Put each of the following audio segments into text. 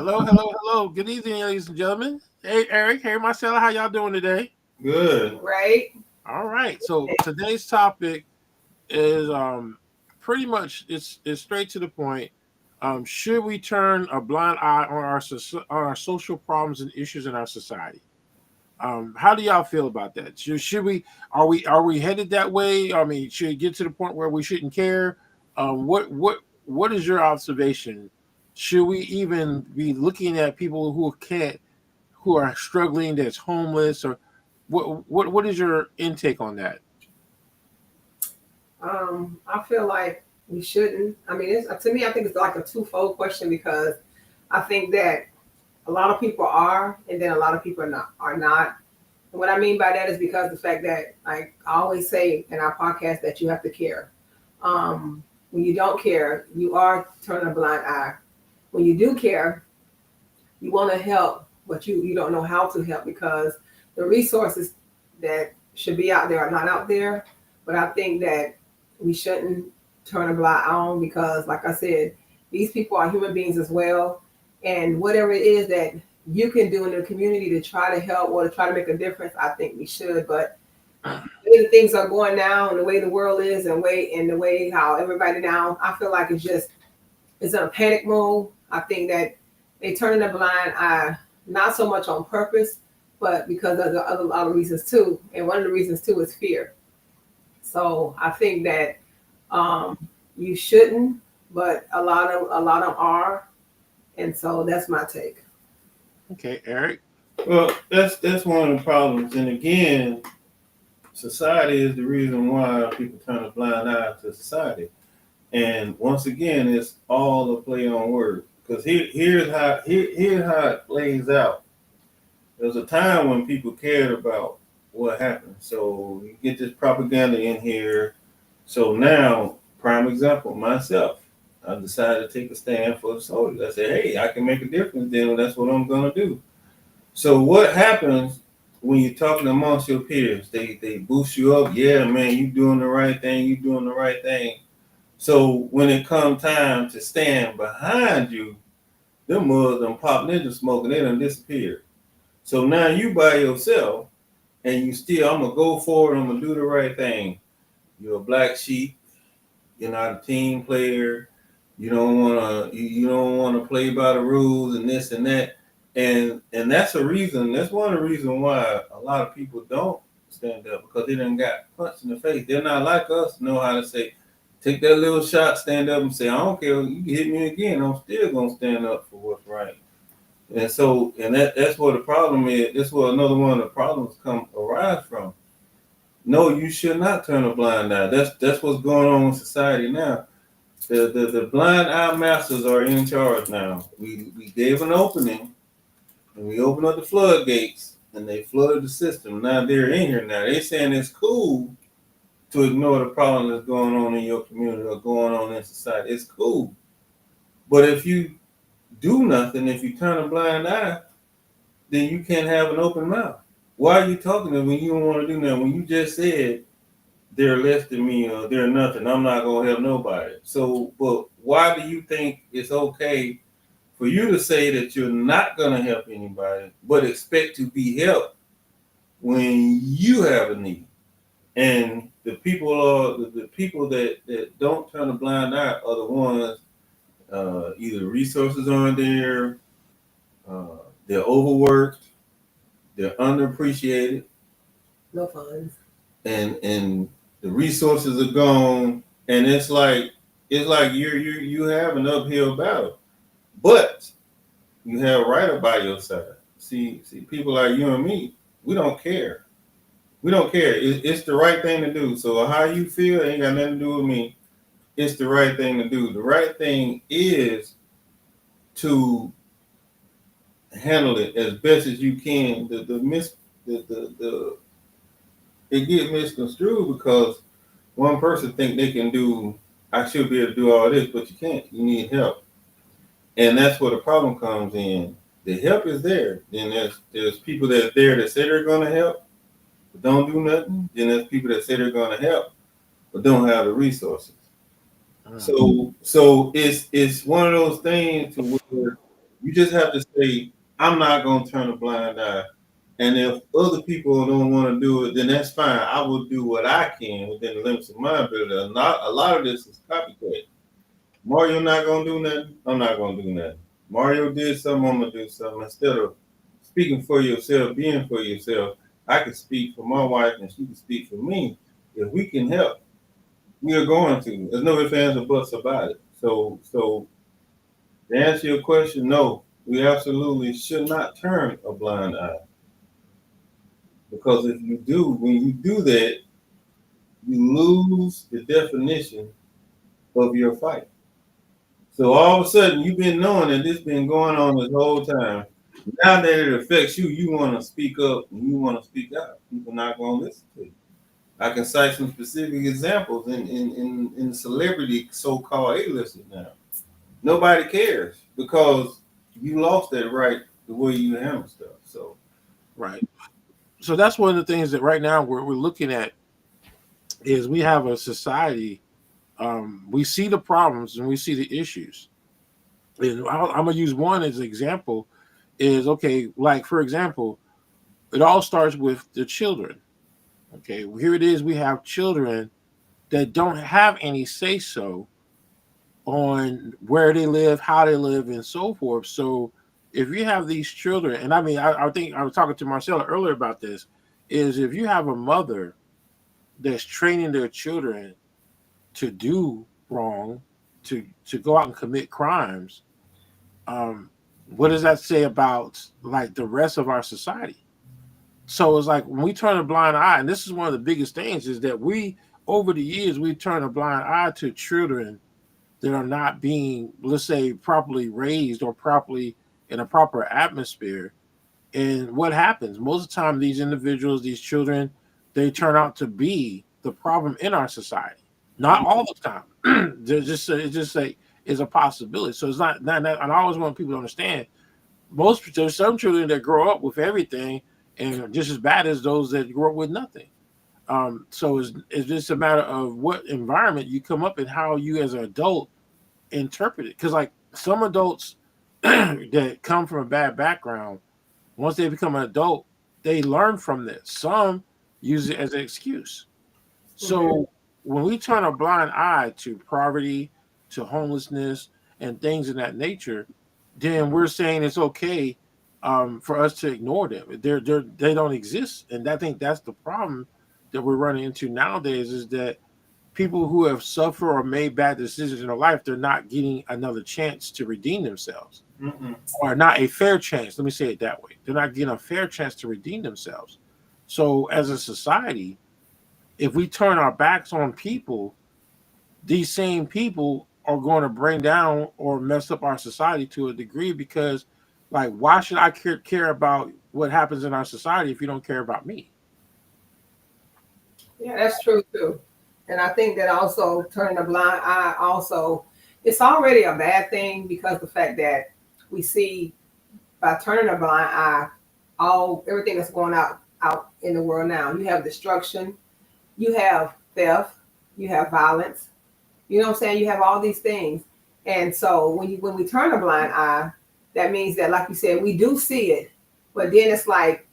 Hello, hello, hello. Good evening, ladies and gentlemen. Hey, Eric. Hey, Marcella. How y'all doing today? Good. Right? All right. So today's topic is pretty much it's straight to the point. Should we turn a blind eye on our social problems and issues in our society? How do y'all feel about that? Should we are we headed that way? I mean, should it get to the point where we shouldn't care? What is your observation? Should we even be looking at people who are struggling, that's homeless, or what is your intake on that? I feel like we shouldn't. I mean, to me, I think it's like a twofold question because I think that a lot of people are, and then a lot of people are not. And what I mean by that is because the fact that, like I always say in our podcast, that you have to care. When you don't care, you are turning a blind eye. When you do care, you want to help, but you don't know how to help because the resources that should be out there are not out there. But I think that we shouldn't turn a blind eye on because, like I said, these people are human beings as well. And whatever it is that you can do in the community to try to help or to try to make a difference, I think we should. But the way things are going now and the way the world is and the way how everybody now, I feel like it's in a panic mode. I think that they turn a blind eye, not so much on purpose, but because of the other reasons too. And one of the reasons too is fear. So I think that um, you shouldn't, but a lot of them are, and so that's my take. Okay, Eric. Well, that's one of the problems. And again, society is the reason why people turn a blind eye to society. And once again, it's all a play on words. Because here's how it plays out. There was a time when people cared about what happened. So you get this propaganda in here. So now, prime example, myself, I decided to take a stand for the soldiers. I said, hey, I can make a difference. Then that's what I'm gonna do. So what happens when you're talking amongst your peers? They boost you up. Yeah, man, you doing the right thing. You doing the right thing. So when it come time to stand behind you, them mugs done pop ninja smoke and they done disappeared. So now you by yourself and you still, I'm gonna go forward, I'm gonna do the right thing. You're a black sheep, you're not a team player, you don't wanna play by the rules and this and that. And that's a reason, that's one of the reasons why a lot of people don't stand up because they done got punched in the face. They're not like us, know how to say, take that little shot, stand up and say, I don't care, you can hit me again, I'm still gonna stand up for what's right. And so, and that's where the problem is. That's where another one of the problems arise from. No, you should not turn a blind eye. That's what's going on in society now. The blind eye masters are in charge now. We gave an opening and we opened up the floodgates and they flooded the system. Now they're in here now. They're saying it's cool to ignore the problem that's going on in your community or going on in society. It's cool. But if you do nothing, if you turn a blind eye, then you can't have an open mouth. Why are you talking to them when you don't want to do nothing? When you just said they're less than me or they're nothing, I'm not gonna help nobody. So, but why do you think it's okay for you to say that you're not gonna help anybody, but expect to be helped when you have a need? And the people that don't turn a blind eye are the ones either resources aren't there, uh, they're overworked, they're underappreciated, No funds. and the resources are gone, and it's like you have an uphill battle, but you have right by your side. See, people like you and me, we don't care. We don't care. It's the right thing to do. So how you feel ain't got nothing to do with me. It's the right thing to do. The right thing is to handle it as best as you can. The it get misconstrued because one person think they can do. I should be able to do all this, but you can't. You need help, and that's where the problem comes in. The help is there. Then there's people that's there that say they're going to help, but don't do nothing. Then there's people that say they're going to help, but don't have the resources. Mm. So it's one of those things to where You just have to say, I'm not going to turn a blind eye. And if other people don't want to do it, then that's fine. I will do what I can within the limits of my ability. Not a lot of this is copycat. Mario not gonna do nothing. I'm not gonna do nothing. Mario did something. I'm gonna do something. Instead of speaking for yourself, being for yourself, I can speak for my wife and she can speak for me. If we can help, we are going to. There's no ifs, ands, or buts about it. So to answer your question, no, we absolutely should not turn a blind eye. Because if you do, when you do that, you lose the definition of your fight. So all of a sudden, you've been knowing that this been going on this whole time. Now that it affects you, you want to speak up and you want to speak out. People not going to listen to you. I can cite some specific examples in celebrity so-called A-listers now. Nobody cares because you lost that right the way you handle stuff. So Right. So that's one of the things that right now we're looking at is we have a society. We see the problems and we see the issues. And I'm gonna use one as an example. Is okay, like for example, it all starts with the children. Okay, well, here it is. We have children that don't have any say so on where they live, how they live, and so forth. So if you have these children, and I mean, I think I was talking to Marcella earlier about this, is if you have a mother that's training their children to do wrong, to go out and commit crimes, what does that say about like the rest of our society? So it's like when we turn a blind eye, and this is one of the biggest things, is that we over the years we turn a blind eye to children that are not being, let's say, properly raised or properly in a proper atmosphere. And what happens? Most of the time, these individuals, these children, they turn out to be the problem in our society. Not all the time. It's just like is a possibility. So it's not. And I always want people to understand. There's some children that grow up with everything and just as bad as those that grew up with nothing. So it's just a matter of what environment you come up in, how you as an adult interpret it. Because like some adults that come from a bad background, once they become an adult, they learn from this. Some use it as an excuse. So when we turn a blind eye to poverty, to homelessness, and things of that nature, then we're saying it's okay for us to ignore them. They don't exist, and I think that's the problem that we're running into nowadays. Is that people who have suffered or made bad decisions in their life, they're not getting another chance to redeem themselves, or not a fair chance. Let me say it that way. They're not getting a fair chance to redeem themselves. So as a society, if we turn our backs on people, these same people are going to bring down or mess up our society to a degree because, like, why should I care about what happens in our society if you don't care about me? Yeah, that's true too. And I think that also turning a blind eye also, it's already a bad thing because the fact that we see by turning a blind eye, everything that's going out in the world now. You have destruction, you have theft, you have violence. You know what I'm saying? You have all these things. And so when we turn a blind eye, that means that, like you said, we do see it, but then it's like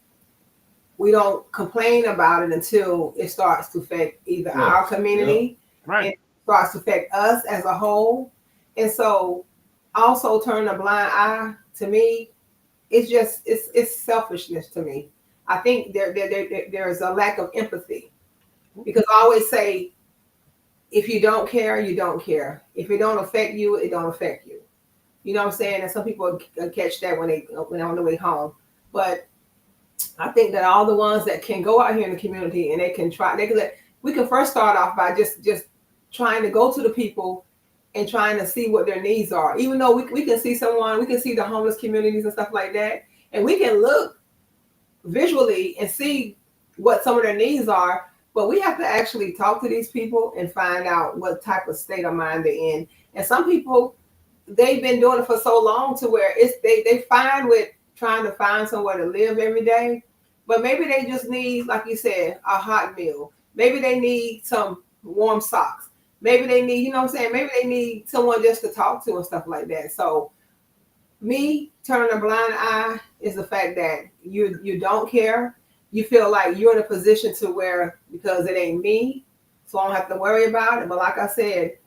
we don't complain about it until it starts to affect either our community, right? It starts to affect us as a whole. And so also turn a blind eye, to me, it's selfishness to me. I think there's a lack of empathy, because I always say, if you don't care, you don't care. If it don't affect you, it don't affect you. You know what I'm saying? And some people catch that when they're on the way home. But I think that all the ones that can go out here in the community and we can first start off by just trying to go to the people and trying to see what their needs are. Even though we can see we can see the homeless communities and stuff like that. And we can look visually and see what some of their needs are. But we have to actually talk to these people and find out what type of state of mind they're in. And some people, they've been doing it for so long to where they fine with trying to find somewhere to live every day. But maybe they just need, like you said, a hot meal. Maybe they need some warm socks. Maybe they need, you know what I'm saying? Maybe they need someone just to talk to and stuff like that. So me turning a blind eye is the fact that you don't care. You feel like you're in a position to where because it ain't me, so I don't have to worry about it. But like I said,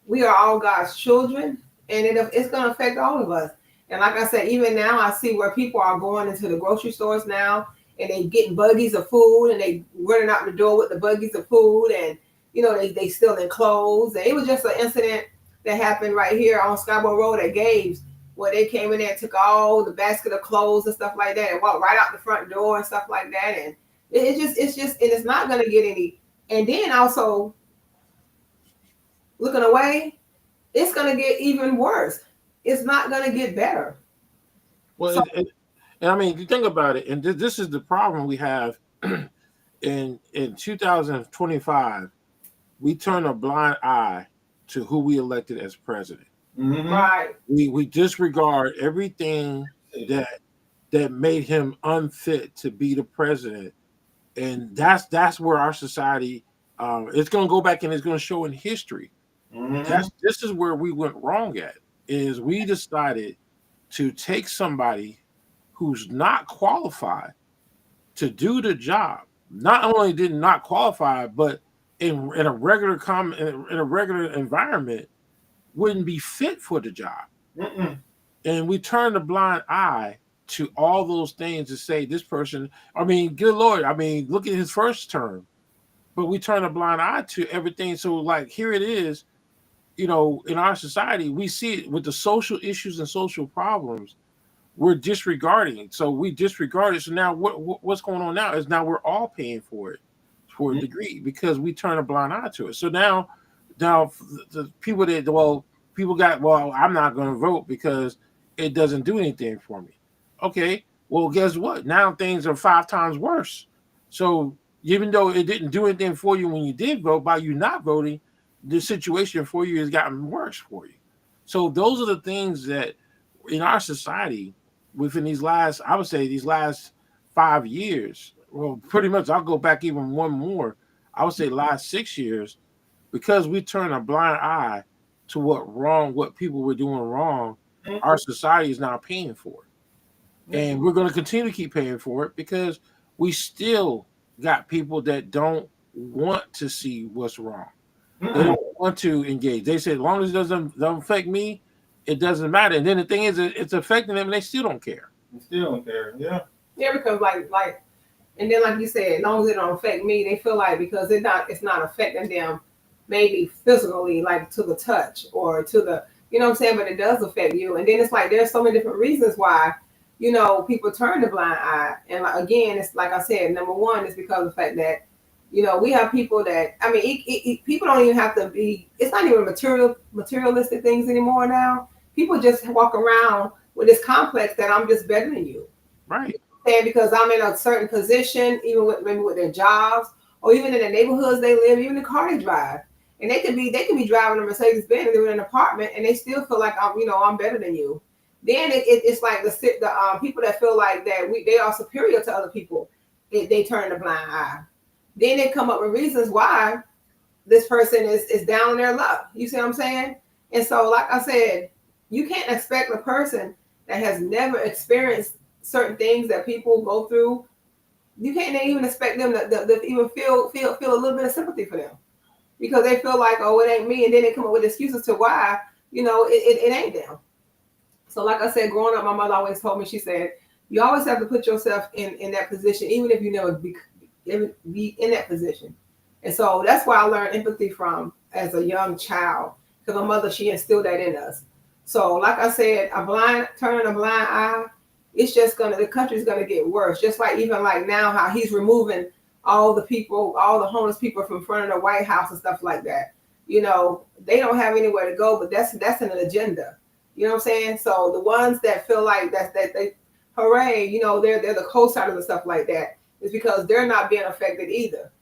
we are all God's children, and it's going to affect all of us. And like I said, even now I see where people are going into the grocery stores now, and they getting buggies of food, and they running out the door with the buggies of food, and they stealing clothes. And it was just an incident that happened right here on Scarborough Road at Gabe's, where they came in there and took all the basket of clothes and stuff like that, and walked right out the front door and stuff like that. And it's just, and it's not going to get any. And then also looking away, it's going to get even worse. It's not going to get better. Well, So, and I mean, you think about it, and this is the problem we have in 2025. We turn a blind eye to who we elected as president. Mhm. right. We disregard everything that made him unfit to be the president, and that's where our society it's going to go back and it's going to show in history. Mhm. This is where we went wrong at, is we decided to take somebody who's not qualified to do the job. Not only did not qualify, but in a regular in a regular environment wouldn't be fit for the job. Mm-mm. And we turn a blind eye to all those things to say this person, I mean, good Lord, I mean, look at his first term. But we turn a blind eye to everything. So like here it is, in our society, we see it with the social issues and social problems. We're disregarding. So we disregard it. So now what's going on now is now we're all paying for it for a degree because we turn a blind eye to it. So now the people I'm not going to vote because it doesn't do anything for me. Okay, well, guess what? Now things are 5 times worse. So even though it didn't do anything for you when you did vote, by you not voting, the situation for you has gotten worse for you. So those are the things that in our society within these last 5 years, well, pretty much I'll go back even one more. I would say last 6 years, because we turn a blind eye to what people were doing wrong, our society is now paying for it. And we're going to continue to keep paying for it because we still got people that don't want to see what's wrong. They don't want to engage. They say, as long as it doesn't affect me, it doesn't matter. And then the thing is, it's affecting them and they still don't care. You still don't care. Yeah. Yeah, because like, and then like you said, as long as it don't affect me, they feel like because it's not affecting them, maybe physically, like to the touch or to the, you know what I'm saying, but it does affect you. And then it's like there's so many different reasons why, people turn the blind eye. And like, again, it's like I said, number one is because of the fact that, we have people that, I mean, people don't even have to be, it's not even materialistic things anymore now. People just walk around with this complex that I'm just better than you. Right. And because I'm in a certain position, even maybe with their jobs, or even in the neighborhoods they live, even the car they drive, and they could be driving a Mercedes Benz, they're in an apartment, and they still feel like I'm better than you. Then it's like the people that feel like that they are superior to other people, they turn a blind eye. Then they come up with reasons why this person is down in their luck. You see what I'm saying? And so, like I said, you can't expect a person that has never experienced certain things that people go through. You can't even expect them to even feel a little bit of sympathy for them because they feel like, oh, it ain't me. And then they come up with excuses to why, it ain't them. So like I said, growing up, my mother always told me, she said, you always have to put yourself in that position, even if you never be in that position. And so that's why I learned empathy from as a young child, because my mother, she instilled that in us. So like I said, turning a blind eye, it's just the country's gonna get worse. Just like even like now, how he's removing all the homeless people from front of the White House and stuff like that. They don't have anywhere to go, but that's an agenda. You know what I'm saying? So the ones that feel like that they hooray, they're the co-signer and stuff like that, is because they're not being affected either.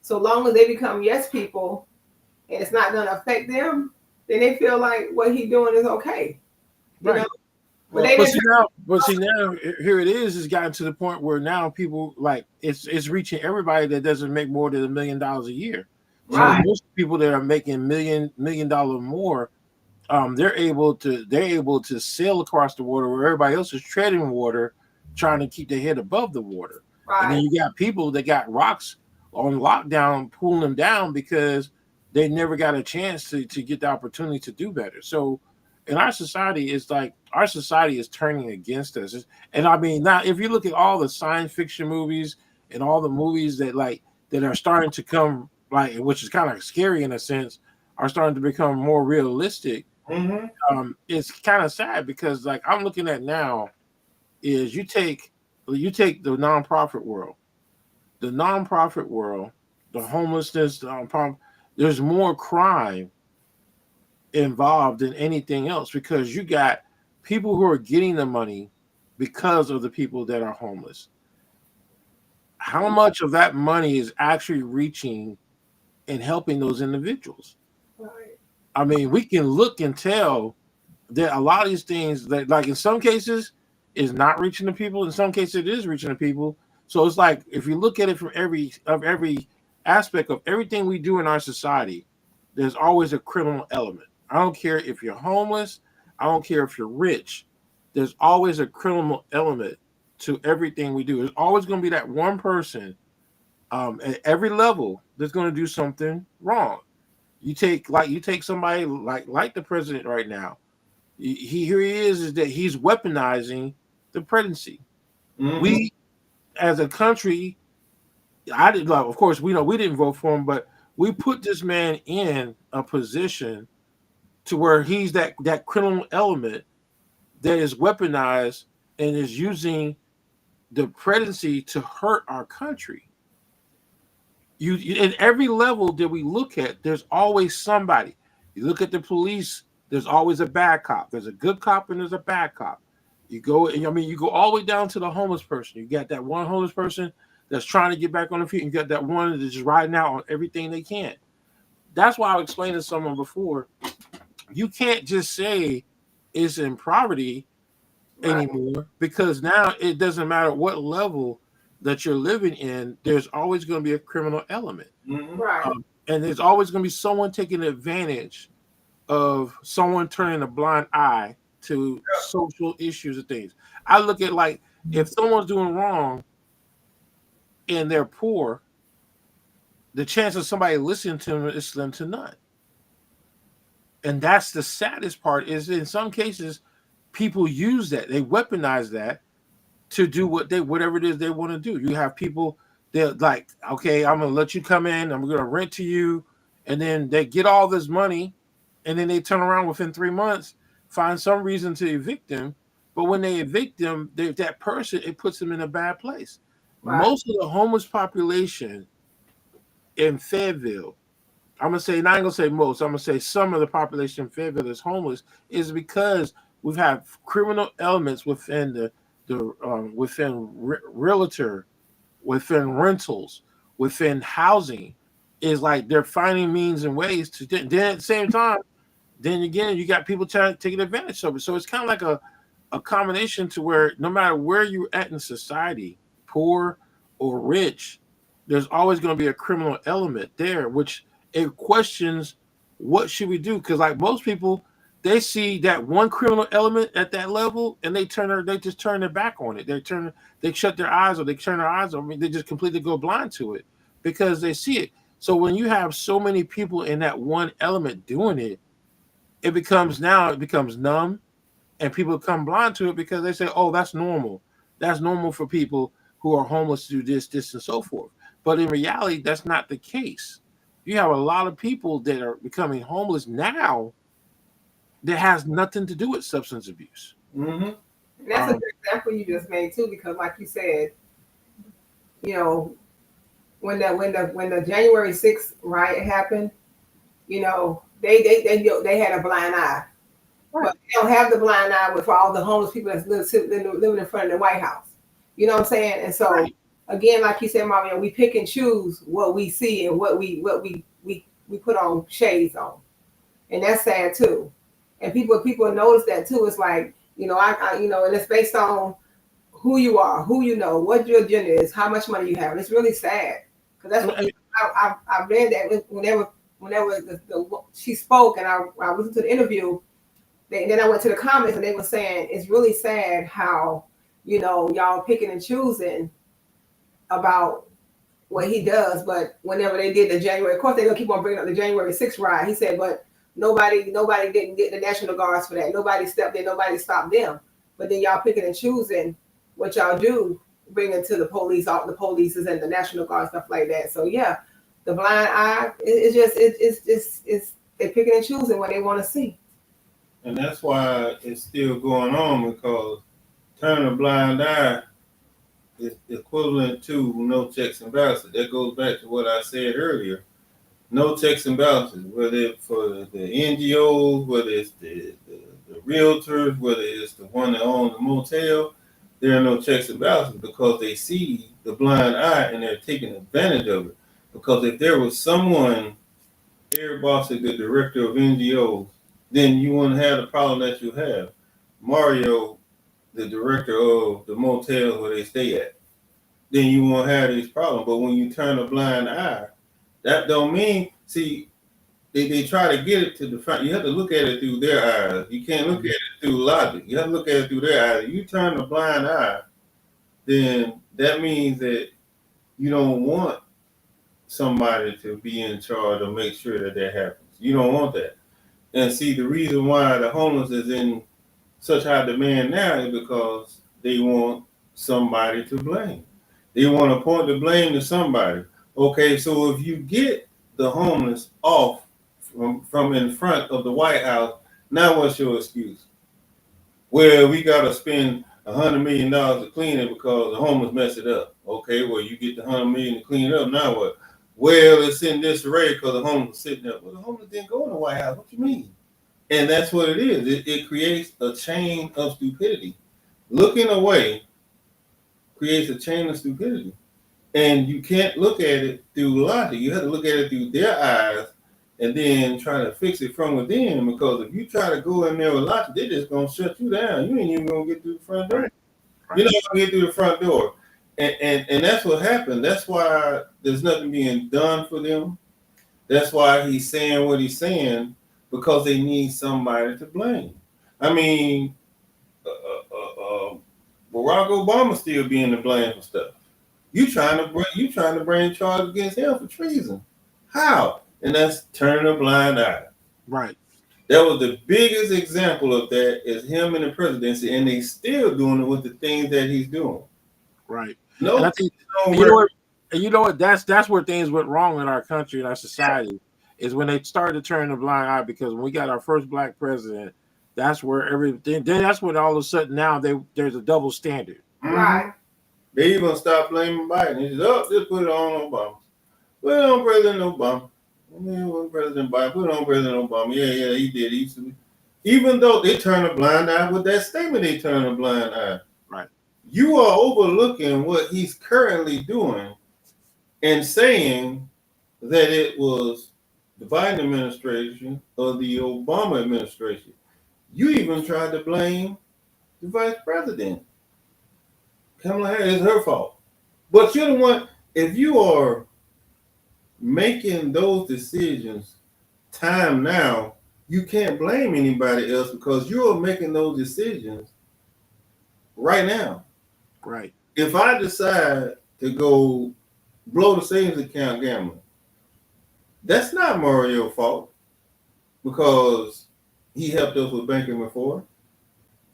So long as they become yes people and it's not gonna affect them, then they feel like what he's doing is okay. Right. But see now here it is. It's gotten to the point where now people like it's reaching everybody that doesn't make more than $1 million a year. So Right. most people that are making $1 million more, they're able to sail across the water where everybody else is treading water, trying to keep their head above the water. And then Right. you got people that got rocks on lockdown, pulling them down because they never got a chance to get the opportunity to do better. So in our society, it's like our society is turning against us. And I mean, now if you look at all the science fiction movies and all the movies that are starting to come, like, which is kind of scary in a sense, are starting to become more realistic. Mm-hmm. It's kind of sad because, like, I'm looking at now is you take the nonprofit world, the nonprofit world, the homelessness, there's more crime involved than anything else because you got people who are getting the money because of the people that are homeless. How much of that money is actually reaching and helping those individuals? Right. I mean, we can look and tell that a lot of these things that, like, in some cases is not reaching the people, in some cases it is reaching the people. So it's like if you look at it from every aspect of everything we do in our society, there's always a criminal element. I don't care if you're homeless, I don't care if you're rich, there's always a criminal element to everything we do. There's always going to be that one person at every level that's going to do something wrong. You take somebody like the president right now. Here he is that he's weaponizing the presidency. Mm-hmm. We as a country, I did, like, of course we know we didn't vote for him, but we put this man in a position to where he's that criminal element that is weaponized and is using the presidency to hurt our country. You in every level that we look at, there's always somebody. You look at the police, there's always a bad cop. There's a good cop and there's a bad cop. You go all the way down to the homeless person. You got that one homeless person that's trying to get back on the feet, and you got that one that's just riding out on everything they can. That's why I explained to someone before, you can't just say it's in poverty Right. anymore because now it doesn't matter what level that you're living in, there's always going to be a criminal element. Mm-hmm. Right. And there's always going to be someone taking advantage of someone turning a blind eye to social issues and things. I look at, like, if someone's doing wrong and they're poor, the chance of somebody listening to them is slim to none. And that's the saddest part is in some cases, people use that. They weaponize that to do whatever it is they want to do. You have people that, like, okay, I'm gonna let you come in, I'm gonna rent to you, and then they get all this money, and then they turn around within 3 months, find some reason to evict them. But when they evict them, that person, it puts them in a bad place. Right. Most of the homeless population in Fayetteville, I'm gonna say, not gonna say most, I'm gonna say some of the population in Fayetteville is homeless, is because we've had criminal elements within within realtor, within rentals, within housing. Is like they're finding means and ways to. Then at the same time, then again, you got people trying to take advantage of it. So it's kind of like a combination to where no matter where you're at in society, poor or rich, there's always going to be a criminal element there, which it questions what should we do? Because, like, most people, they see that one criminal element at that level and they just turn their back on it. They shut their eyes, or they turn their eyes on. I mean, they just completely go blind to it because they see it. So when you have so many people in that one element doing it, it becomes numb, and people come blind to it because they say, "Oh, that's normal. That's normal for people who are homeless to do this, and so forth." But in reality, that's not the case. You have a lot of people that are becoming homeless now that has nothing to do with substance abuse. Mm-hmm. And that's a good example you just made too, because like you said, you know, when the January 6th riot happened, you know, they had a blind eye. Right. But they don't have the blind eye with all the homeless people that's living in front of the White House. You know what I'm saying? And so Right. again, like you said, Mario, we pick and choose what we see and what we put on shades on. And that's sad too. And people notice that too. It's like, you know, I you know, and it's based on who you are, who you know, what your agenda is, how much money you have. And it's really sad. Because that's what I read that whenever she spoke and I listened to the interview, then I went to the comments and they were saying it's really sad how, y'all picking and choosing about what he does. But whenever they did the January, of course they're gonna keep on bringing up the January 6th riot. He said, but nobody didn't get the National Guards for that. Nobody stepped in, nobody stopped them. But then y'all picking and choosing what y'all do, bringing to the police, all the polices and the National Guard, stuff like that. So yeah, the blind eye, it's they're picking and choosing what they want to see. And that's why it's still going on, because turning a blind eye is equivalent to no checks and balances. That goes back to what I said earlier. No checks and balances, whether it's for the NGOs, whether it's the realtors, whether it's the one that owns the motel, there are no checks and balances because they see the blind eye and they're taking advantage of it. Because if there was someone, Eric Bostic, the director of NGOs, then you wouldn't have the problem that you have. Mario, the director of the motel where they stay at, then you won't have these problems. But when you turn a blind eye, that don't mean, see, they try to get it to the front. You have to look at it through their eyes. You can't look at it through logic. You have to look at it through their eyes. If you turn a blind eye, then that means that you don't want somebody to be in charge or make sure that happens. You don't want that. And see, the reason why the homeless is in such high demand now is because they want somebody to blame. They want to point the blame to somebody. Okay, so if you get the homeless off from in front of the White House, now what's your excuse? Well, we got to spend $100 million to clean it because the homeless mess it up. Okay, well, you get the $100 million to clean it up. Now what? Well, it's in disarray because the homeless sitting there. Well, the homeless didn't go in the White House. What you mean? And that's what it is. It creates a chain of stupidity. Looking away creates a chain of stupidity. And you can't look at it through logic. You have to look at it through their eyes and then try to fix it from within. Because if you try to go in there with logic, they're just going to shut you down. You ain't even going to get through the front door. Right. You're not going to get through the front door. And that's what happened. That's why there's nothing being done for them. That's why he's saying what he's saying, because they need somebody to blame. I mean, Barack Obama still being to blame for stuff. You trying to bring charge against him for treason. How? And that's turning a blind eye. Right. That was the biggest example of that, is him in the presidency, and they still doing it with the things that he's doing. Right. No, and I think, you know what? That's where things went wrong in our country and our society, is when they started to turn a blind eye. Because when we got our first black president, that's where everything. Then that's when all of a sudden now there's a double standard. Right. They even stop blaming Biden. He says, just put it on Obama. Put it on President Obama. President Biden. Put it on President Obama. Yeah, he did. Even though they turn a blind eye with that statement, they turn a blind eye. Right. You are overlooking what he's currently doing and saying that it was the Biden administration or the Obama administration. You even tried to blame the vice president. Kamala Harris, it's her fault. But you're the one, if you are making those decisions time now, you can't blame anybody else because you're making those decisions right now. Right. If I decide to go blow the savings account gambling, that's not Mario's fault because he helped us with banking before.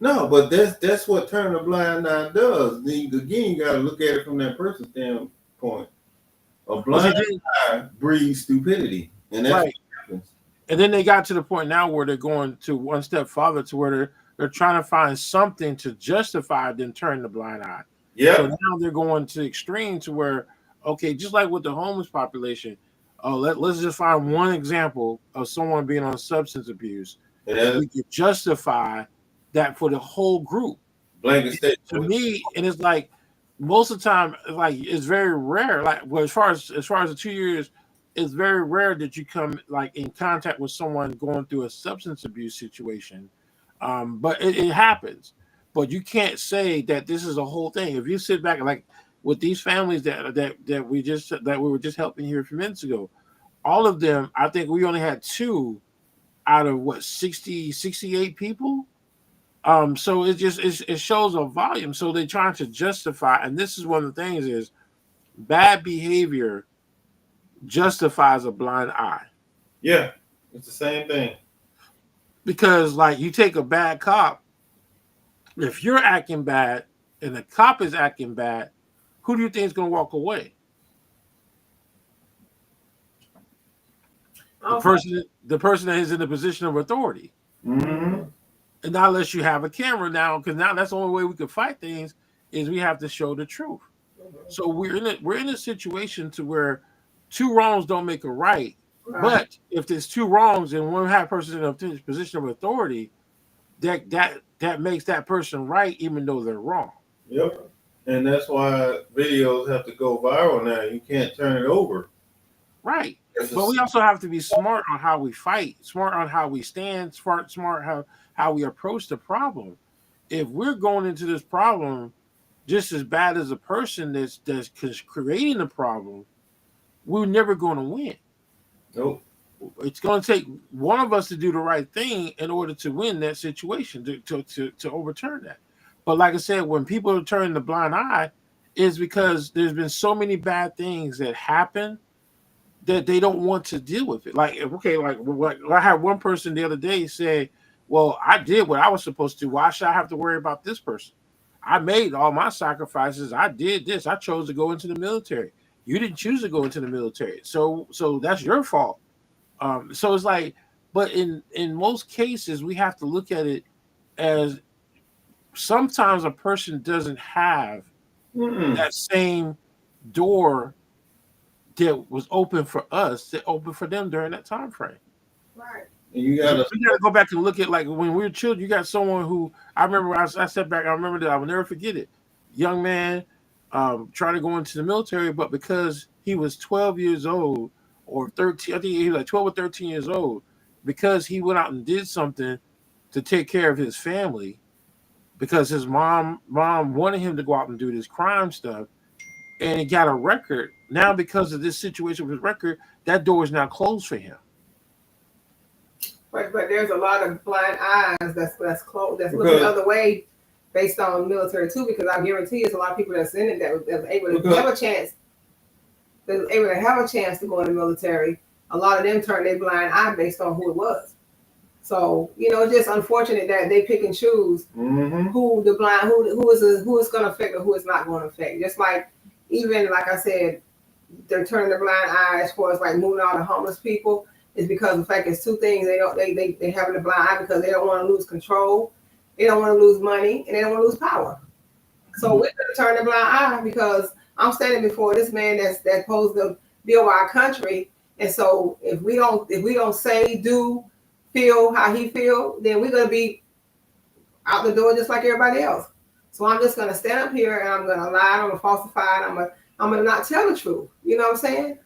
No, but that's what turning a blind eye does. Again, you got to look at it from that person's standpoint. A blind eye breeds stupidity, and that's what happens. And then they got to the point now where they're going to one step farther, to where they're trying to find something to justify them turning the blind eye. Yeah. So now they're going to extreme to where, okay, just like with the homeless population, let's just find one example of someone being on substance abuse. Yeah. We could justify that for the whole group. Blanket statement. To me, and it's like most of the time, like it's very rare. Like, well, as far as the 2 years, it's very rare that you come like in contact with someone going through a substance abuse situation. But it happens. But you can't say that this is a whole thing. If you sit back, like with these families that we were just helping here a few minutes ago, all of them, I think we only had two out of what 68 people. So it shows a volume. So they're trying to justify, and this is one of the things is bad behavior justifies a blind eye. Yeah, it's the same thing. Because like you take a bad cop, if you're acting bad and the cop is acting bad, who do you think is going to walk away? The person that is in the position of authority. Mm-hmm. And not unless you have a camera now, because now that's the only way we can fight things is we have to show the truth. So we're in a situation to where two wrongs don't make a right. But if there's two wrongs and one person in a position of authority, that makes that person right, even though they're wrong. Yep. And that's why videos have to go viral now. You can't turn it over. Right. But we also have to be smart on how we fight, smart on how we stand, smart how we approach the problem. If we're going into this problem just as bad as the person that's creating the problem, we're never going to win. Nope. It's going to take one of us to do the right thing in order to win that situation, to overturn that. But like I said, when people are turning the blind eye, is because there's been so many bad things that happen that they don't want to deal with it. Like, okay, like I had one person the other day say, well, I did what I was supposed to. Why should I have to worry about this person? I made all my sacrifices. I did this. I chose to go into the military. You didn't choose to go into the military. So that's your fault. So it's like, but in most cases, we have to look at it as sometimes a person doesn't have that same door that was open for us that opened for them during that time frame. Right. And you gotta go back and look at, like, when we were children, you got someone who I remember. I stepped back. I remember that I will never forget it. Young man trying to go into the military, but because he was 12 years old or 13, I think he was like 12 or 13 years old, because he went out and did something to take care of his family, because his mom wanted him to go out and do this crime stuff, and he got a record. Now, because of this situation with his record, that door is now closed for him. But there's a lot of blind eyes that's closed, that's looking the other way based on military too, because I guarantee there's a lot of people that's in it that was able to have a chance. They were able to have a chance to go in the military. A lot of them turned their blind eye based on who it was. So, it's just unfortunate that they pick and choose who the blind, who is going to affect or who is not going to affect. Just like, even like I said, they're turning their blind eye as far as like moving all the homeless people, is because the fact it's two things. They having a blind eye because they don't want to lose control, they don't want to lose money, and they don't want to lose power. So we're going to turn the blind eye because I'm standing before this man that's supposed to build our country. And so if we don't say, do, feel how he feel, then we're going to be out the door just like everybody else. So I'm just going to stand up here and I'm going to lie, I'm going to falsify, and I'm going to not tell the truth. You know what I'm saying?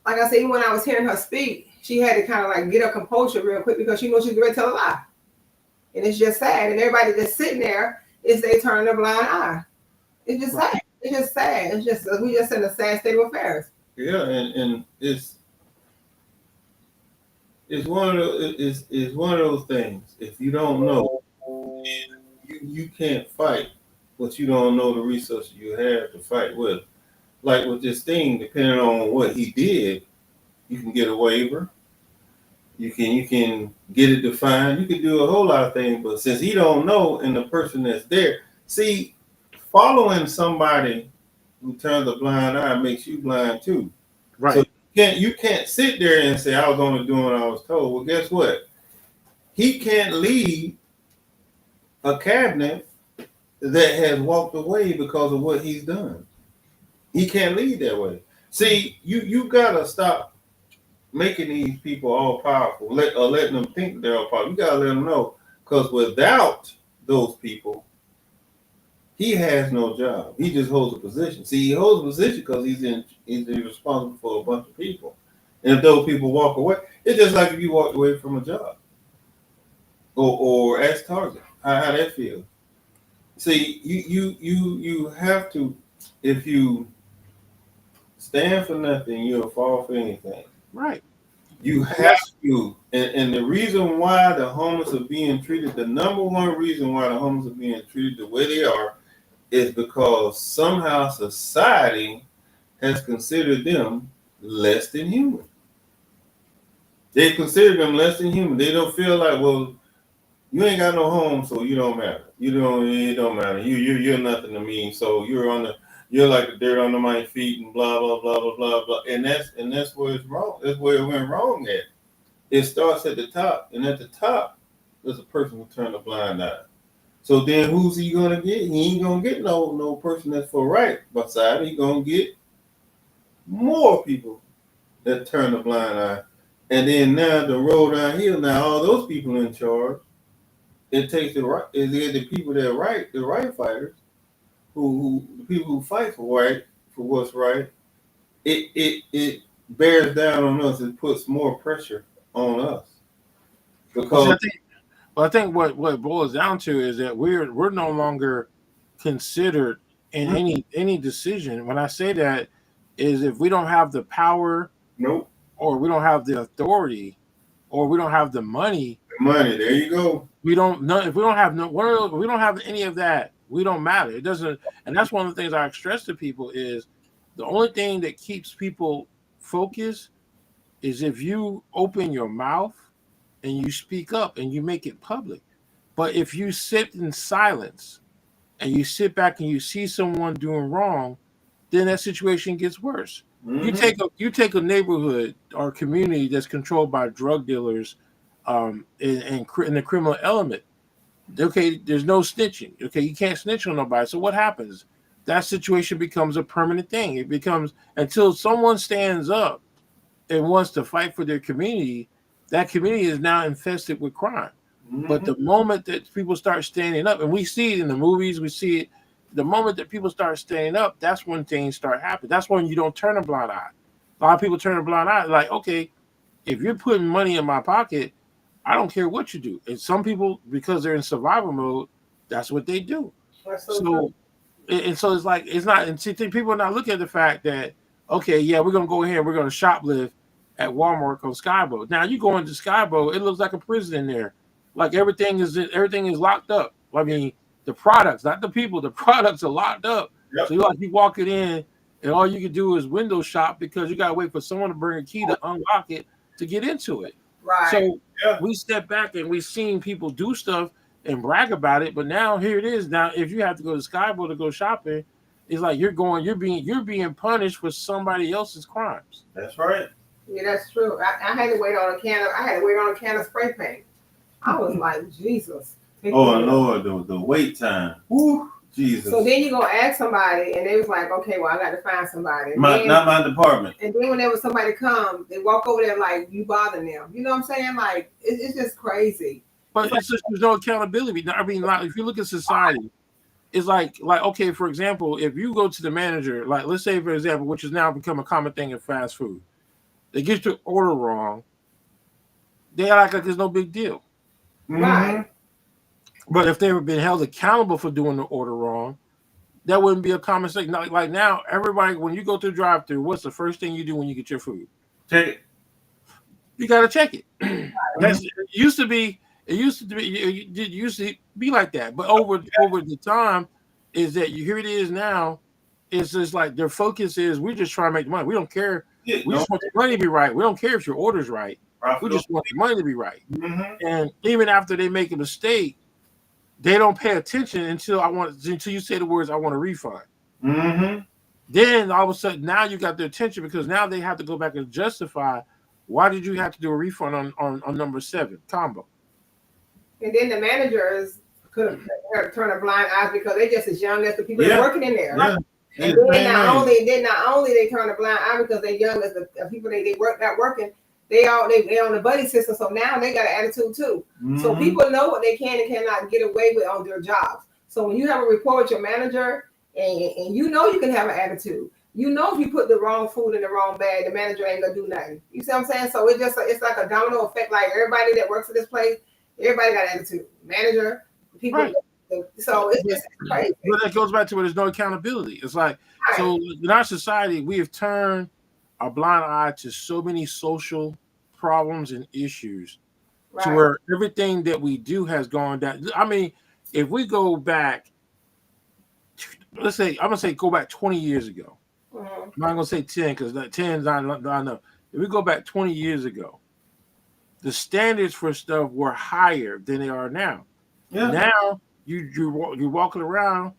Like I said, even when I was hearing her speak, she had to kind of like get her composure real quick because she knows she's going to tell a lie. And it's just sad. And everybody that's sitting there they turn a blind eye. It's just sad. It's just sad. It's just, we just in a sad state of affairs. Yeah, and it's one of those things. If you don't know, you can't fight what you don't know the resources you have to fight with. Like with this thing, depending on what he did, you can get a waiver. You can get it defined. You can do a whole lot of things, but since he don't know, and the person that's there, see, following somebody who turns a blind eye makes you blind too. Right. So you can't sit there and say, I was only doing what I was told. Well, guess what? He can't lead a cabinet that has walked away because of what he's done. He can't lead that way. See, you gotta stop making these people all powerful, letting them think they're all powerful. You gotta let them know, because without those people, he has no job. He just holds a position. See, he holds a position because he's responsible for a bunch of people. And if those people walk away, it's just like if you walked away from a job or ask Target how that feels. See, you have to, if you stand for nothing, you'll fall for anything. Right. You have to, and the reason why the homeless are being treated, the number one reason why the homeless are being treated the way they are, is because somehow society has considered them less than human. They consider them less than human. They don't feel like, well, you ain't got no home, so you don't matter. It don't matter. You're nothing to me. So you're like the dirt under my feet and blah blah blah blah blah blah. And that's where it's wrong. That's where it went wrong at. It starts at the top, and at the top, there's a person who turned a blind eye. So then, who's he gonna get? He ain't gonna get no person that's for right beside. He gonna get more people that turn a blind eye. And then now the road downhill. Now all those people in charge. It takes the people that are right, the right fighters, who the people who fight for what's right. It bears down on us. It puts more pressure on us because I think what it boils down to is that we're no longer considered in any decision. When I say that, is if we don't have the power, nope, or we don't have the authority, or we don't have the money. Money, there you go. We don't know if we don't have any of that. We don't matter. It doesn't, and that's one of the things I stress to people is the only thing that keeps people focused is if you open your mouth and you speak up and you make it public. But if you sit in silence and you sit back and you see someone doing wrong, then that situation gets worse. Mm-hmm. You take a neighborhood or community that's controlled by drug dealers, in the criminal element. Okay, there's no snitching. Okay, you can't snitch on nobody. So what happens? That situation becomes a permanent thing. It becomes until someone stands up and wants to fight for their community. That community is now infested with crime. Mm-hmm. But the moment that people start standing up, and we see it in the movies, we see it. The moment that people start standing up, that's when things start happening. That's when you don't turn a blind eye. A lot of people turn a blind eye. Like, okay, if you're putting money in my pocket, I don't care what you do. And some people, because they're in survival mode, that's what they do. So it's like, it's not, and see, people are not looking at the fact that, okay, yeah, we're going to go ahead and we're going to shoplift at Walmart on Skyboat. Now you go into Skyboat, it looks like a prison in there. Like everything is locked up. I mean, the products, not the people, the products are locked up. Yep. So you walk it in and all you can do is window shop because you got to wait for someone to bring a key to unlock it to get into it. Right. So we step back and we've seen people do stuff and brag about it, but now here it is. Now, if you have to go to Skyboat to go shopping, it's like you're being punished for somebody else's crimes. That's right. Yeah, that's true. I had to wait on a can of spray paint. I was like, Jesus. Oh Lord, the wait time. Woo, Jesus. So then you go ask somebody, and they was like, okay, well, I got to find somebody. Not my department. And then whenever somebody come, they walk over there like you bothering them. You know what I'm saying? Like it's just crazy. But it's just there's no accountability. I mean, like if you look at society, it's like okay, for example, if you go to the manager, like let's say for example, which has now become a common thing in fast food, they get your order wrong, they act like there's no big deal. Right. But if they were being held accountable for doing the order wrong, that wouldn't be a common thing. Like now, everybody, when you go to the drive-thru, what's the first thing you do when you get your food? Check it. You got to check it. It used to be like that. But over the time, is that here it is now. It's just like their focus is we're just trying to make money. We don't care. We just want the money to be right. We don't care if your order's right. We just want the money to be right. Mm-hmm. And even after they make a mistake, they don't pay attention until you say the words, I want a refund. Mm-hmm. Then all of a sudden, now you got their attention because now they have to go back and justify why did you have to do a refund on number 7 combo. And then the managers could have turned a blind eye because they're just as young as the people that are working in there. Yeah. And then not only they turn a blind eye because they're young as the people they work not working. They on the buddy system, so now they got an attitude too. Mm-hmm. So people know what they can and cannot get away with on their jobs. So when you have a report with your manager and you know you can have an attitude, you know if you put the wrong food in the wrong bag, the manager ain't gonna do nothing. You see what I'm saying? So it's like a domino effect. Like everybody that works at this place, everybody got an attitude. Manager, people. Right. So it's just crazy. But that goes back to where there's no accountability. It's like so in our society we have turned a blind eye to so many social problems and issues to Right. where everything that we do has gone down. I mean, if we go back, let's say, I'm gonna say go back 20 years ago. Mhm. I'm not gonna say 10 because 10 is not enough. If we go back 20 years ago, the standards for stuff were higher than they are now. Yeah. Now you're walking around.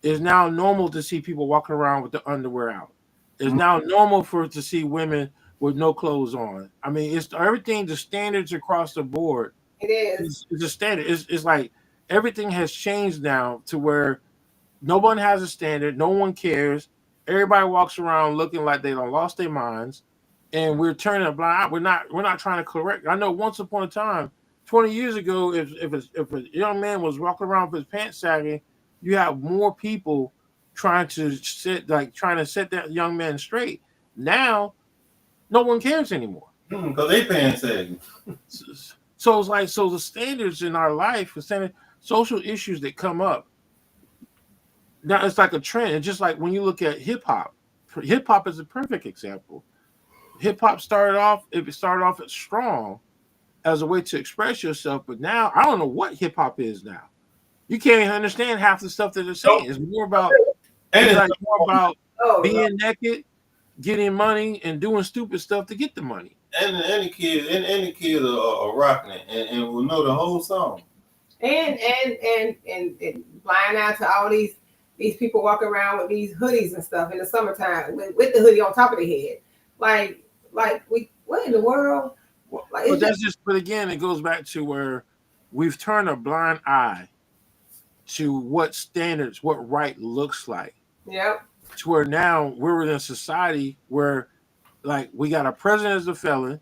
It's now normal to see people walking around with the underwear out. It's now normal to see women with no clothes on. I mean, it's everything. The standards across the board It is. is a standard. It's like everything has changed now to where no one has a standard. No one cares. Everybody walks around looking like they done lost their minds, and we're turning a blind eye. We're not trying to correct. I know once upon a time, 20 years ago, if a young man was walking around with his pants sagging, you have more people trying to set that young man straight. Now, no one cares anymore. Because they paying sagging. So it's like the standards in our life, the standard social issues that come up. Now it's like a trend. It's just like when you look at hip hop. Hip hop is a perfect example. Hip hop started off as strong as a way to express yourself, but now I don't know what hip hop is now. You can't even understand half the stuff that they're saying. It's more about Oh, being naked, getting money, and doing stupid stuff to get the money. And any kids are rocking it and will know the whole song. and blind eye to all these people walking around with these hoodies and stuff in the summertime with the hoodie on top of their head. Like what in the world? Like, But again, it goes back to where we've turned a blind eye to what standards, what right looks like. Yep. To where now we're in a society where, like, we got a president as a felon.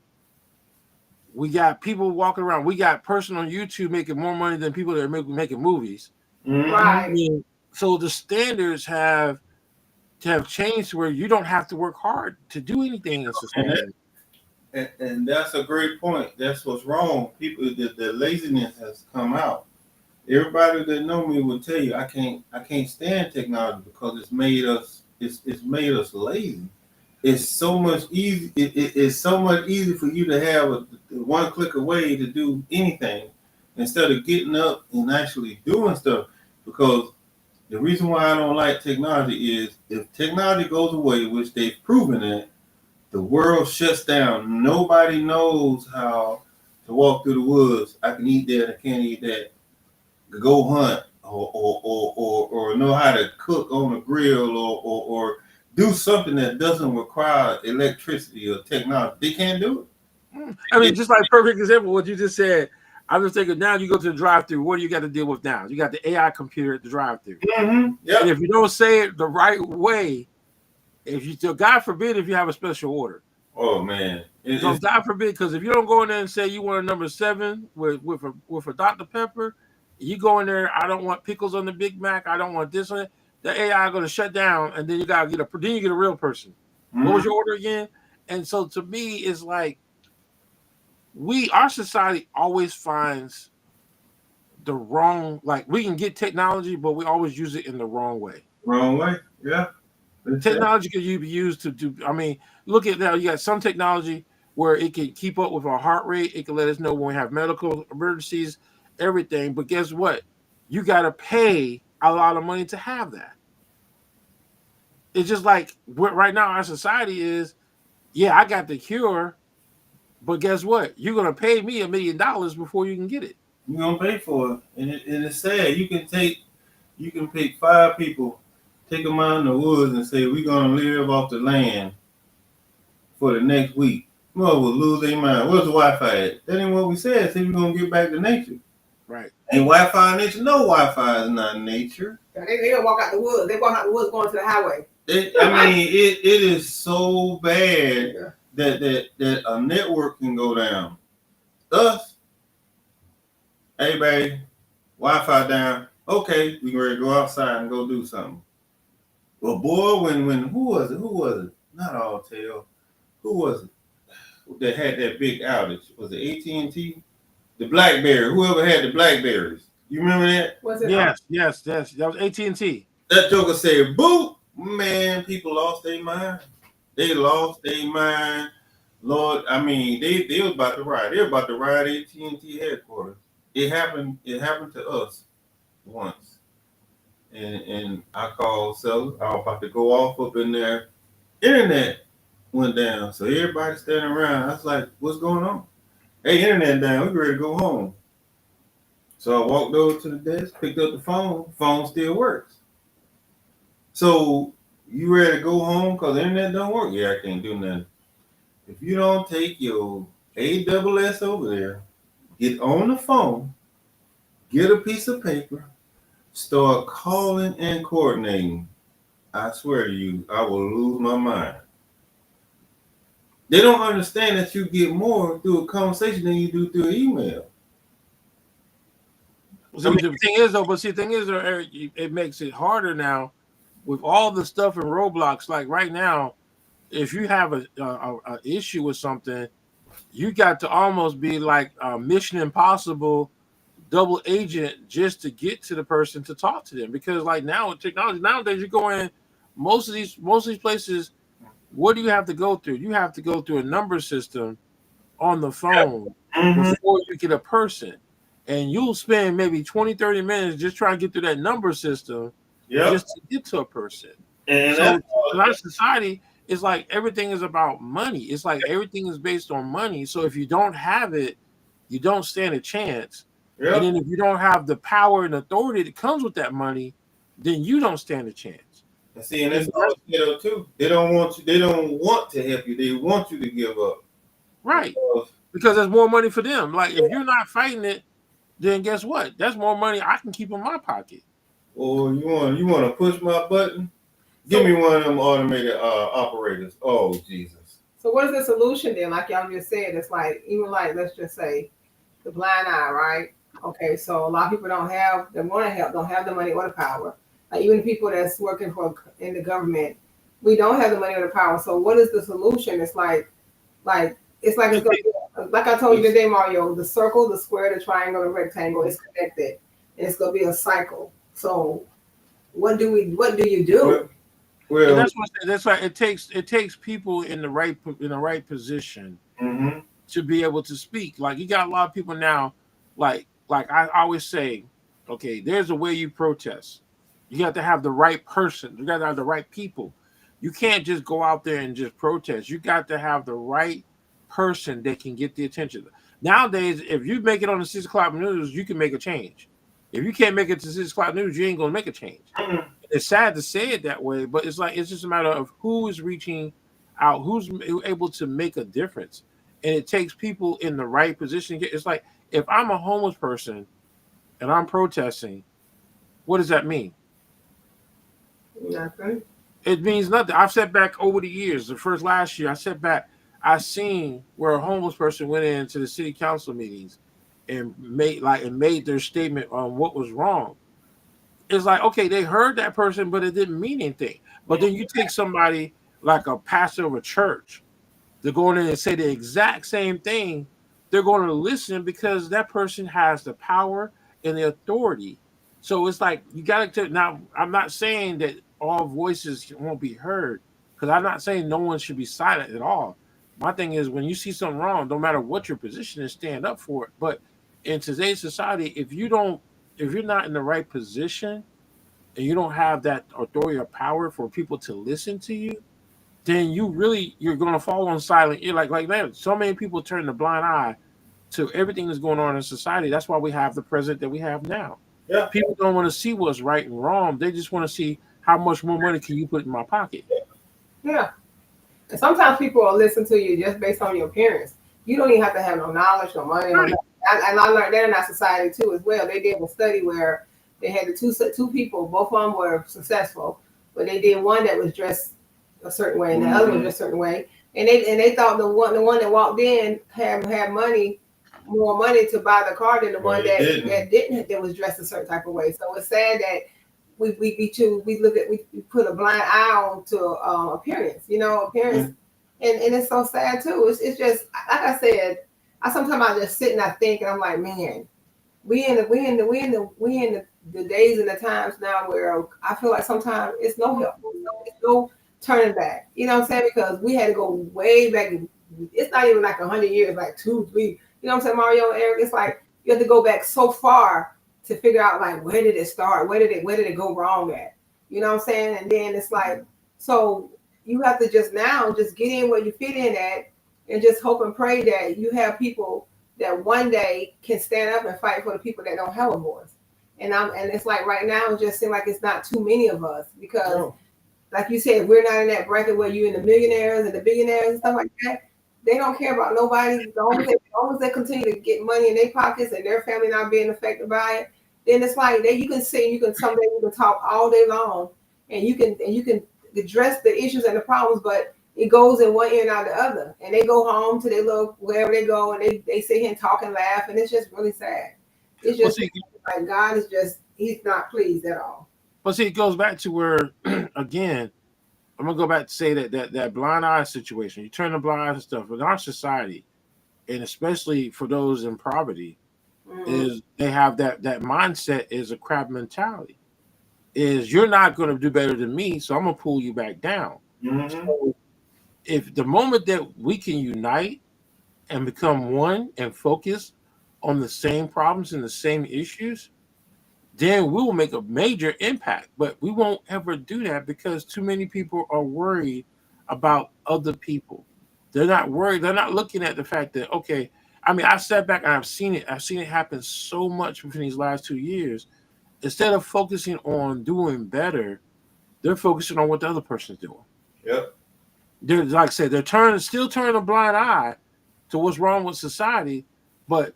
We got people walking around. We got person on YouTube making more money than people that are making movies. Mm-hmm. Right. I mean, so the standards have changed to where you don't have to work hard to do anything in society. And that's a great point. That's what's wrong. People, the laziness has come out. Everybody that know me will tell you I can't stand technology because it's made us lazy. It's so much easy. It's so much easier for you to have a one click away to do anything instead of getting up and actually doing stuff. Because the reason why I don't like technology is if technology goes away, which they've proven it, the world shuts down. Nobody knows how to walk through the woods. I can eat that. I can't eat that. Go hunt or know how to cook on a grill or do something that doesn't require electricity or technology. They can't do it. I mean, just like perfect example, what you just said. I'm just thinking now you go to the drive-through. What do you got to deal with now? You got the AI computer at the drive-through. Mm-hmm. Yep. And if you don't say it the right way, God forbid if you have a special order. Oh man. So God forbid, because if you don't go in there and say you want a number 7 with a Dr. Pepper, you go in there, I don't want pickles on the Big Mac, I don't want this on it. The AI going to shut down, and then you get a real person. Mm-hmm. What was your order again? And so to me, it's like our society always finds the wrong. Like we can get technology, but we always use it in the wrong way. Wrong way, yeah. Technology can be used to do. I mean, look at now. You got some technology where it can keep up with our heart rate. It can let us know when we have medical emergencies, everything. But guess what? You got to pay a lot of money to have that. It's just like right now our society is, yeah, I got the cure, but guess what? You're gonna pay me $1 million before you can get it. You're gonna pay for it, and it's sad. You can pick 5 people, take them out in the woods, and say we're gonna live off the land for the next week. Well, we'll lose their mind. Where's the Wi-Fi at? That ain't what we said. Say we're gonna get back to nature. Right. Ain't Wi-Fi in nature? No, Wi-Fi is not nature. They don't walk out the woods. They walk out the woods going to the highway. It is so bad that a network can go down. Us, hey baby, Wi-Fi down. Okay, we ready to go outside and go do something. Well, boy, when who was it? Not Alltel. Who was it that had that big outage? Was it AT&T? The BlackBerry. Whoever had the Blackberries. You remember that? Was it? Yes. That was AT&T. That joker said, "Boop." Man, people lost their mind. They lost their mind. Lord, I mean, they was about to ride. They were about to ride AT&T headquarters. It happened. It happened to us once, and I called Seller. I was about to go off up in there. Internet went down, so everybody standing around. I was like, "What's going on?" Hey, internet down. We ready to go home. So I walked over to the desk, picked up the phone. Phone still works. So you ready to go home because the internet don't work? Yeah, I can't do nothing. If you don't take your AWS over there, get on the phone, get a piece of paper, start calling and coordinating, I swear to you, I will lose my mind. They don't understand that you get more through a conversation than you do through an email. See, the thing is, though, but see, the thing is, Eric, it makes it harder now with all the stuff in Roblox. Like right now, if you have a issue with something, you got to almost be like a Mission Impossible double agent just to get to the person to talk to them. Because like now with technology, nowadays you go in most of these places, what do you have to go through? You have to go through a number system on the phone before you get a person. And you'll spend maybe 20, 30 minutes just trying to get through that number system just to get to a person. And so in our society, it's like everything is about money. It's like everything is based on money. So if you don't have it, you don't stand a chance. Yep. And then if you don't have the power and authority that comes with that money, then you don't stand a chance. And see, and that's all too. They don't want you. They don't want to help you. They want you to give up. Right. Because there's more money for them. Like if you're not fighting it, then guess what? That's more money I can keep in my pocket. Or you want to push my button? Give me one of them automated operators. Oh Jesus! So what is the solution then? Like y'all just said, it's like even like let's just say the blind eye, right? Okay, so a lot of people don't have they want to help, don't have the money or the power. Like even people that's working in the government, we don't have the money or the power. So what is the solution? It's like it's gonna be, like I told you today, Mario, the circle, the square, the triangle, the rectangle is connected. And it's gonna be a cycle. So what do you do? Well, that's why it takes people in the right position to be able to speak. Like you got a lot of people now, like I always say, okay, there's a way you protest. You got to have the right person. You got to have the right people. You can't just go out there and just protest. You got to have the right person that can get the attention. Nowadays, if you make it on the 6 o'clock news, you can make a change. If you can't make it to 6 o'clock news, you ain't gonna make a change. It's sad to say it that way, but it's just a matter of who is reaching out, who's able to make a difference, and it takes people in the right position. It's like if I'm a homeless person and I'm protesting, what does that mean? Nothing. It means nothing. I've sat back over the years. Last year, I sat back. I seen where a homeless person went into the city council meetings and made their statement on what was wrong. It's like, okay, they heard that person, but it didn't mean anything. But then you take somebody like a pastor of a church to go in and say the exact same thing, they're going to listen because that person has the power and the authority. So it's like you got to now. I'm not saying that all voices won't be heard because I'm not saying no one should be silent at all. My thing is when you see something wrong, no matter what your position is, stand up for it. But in today's society, if you're not in the right position and you don't have that authority or power for people to listen to you, then you're going to fall on silent ear. Like man, so many people turn the blind eye to everything that's going on in society. That's why we have the president that we have now. Yeah. People don't want to see what's right and wrong. They just want to see how much more money can you put in my pocket. Yeah. And sometimes people will listen to you just based on your appearance. You don't even have to have no knowledge, no money. Right. And I learned that in our society too as well. They did a study where they had the two people, both of them were successful, but they did one that was dressed a certain way and the other was dressed a certain way. And they thought the one that walked in had more money to buy the car than the one that was dressed a certain type of way. So it's sad that we put a blind eye on to appearance, appearance, and it's so sad too. It's just like I said. Sometimes I just sit and I think, and I'm like, man, we in the days and the times now where I feel like sometimes it's no help, it's no turning back. You know what I'm saying? Because we had to go way back it's not even like 100 years, like 2, 3. You know what I'm saying, Mario and Eric? It's like you have to go back so far to figure out like where did it start? Where did it go wrong at? You know what I'm saying? And then it's like, so you have to just now just get in where you fit in at and just hope and pray that you have people that one day can stand up and fight for the people that don't have a voice. And it's like right now it just seems like it's not too many of us because No. like you said, we're not in that bracket where you're in the millionaires and the billionaires and stuff like that. They don't care about nobody. As long as they continue to get money in their pockets and their family not being affected by it, then it's like you can someday you can talk all day long and you can address the issues and the problems, but it goes in one ear and out the other. And they go home to their little wherever they go and they sit here and talk and laugh, and it's just really sad. It's just like God is just he's not pleased at all. But see, it goes back to where again, I'm gonna go back to say that blind eye situation. You turn the blind eye to stuff in our society, and especially for those in poverty, is they have that mindset is a crab mentality. Is you're not going to do better than me, so I'm gonna pull you back down. So if the moment that we can unite and become one and focus on the same problems and the same issues, then we will make a major impact. But we won't ever do that because too many people are worried about other people. They're not worried. They're not looking at the fact that, okay, I mean, I sat back and I've seen it. I've seen it happen so much within these last 2 years. Instead of focusing on doing better, they're focusing on what the other person's doing. Yep. They're, like I said, they're still turning a blind eye to what's wrong with society. But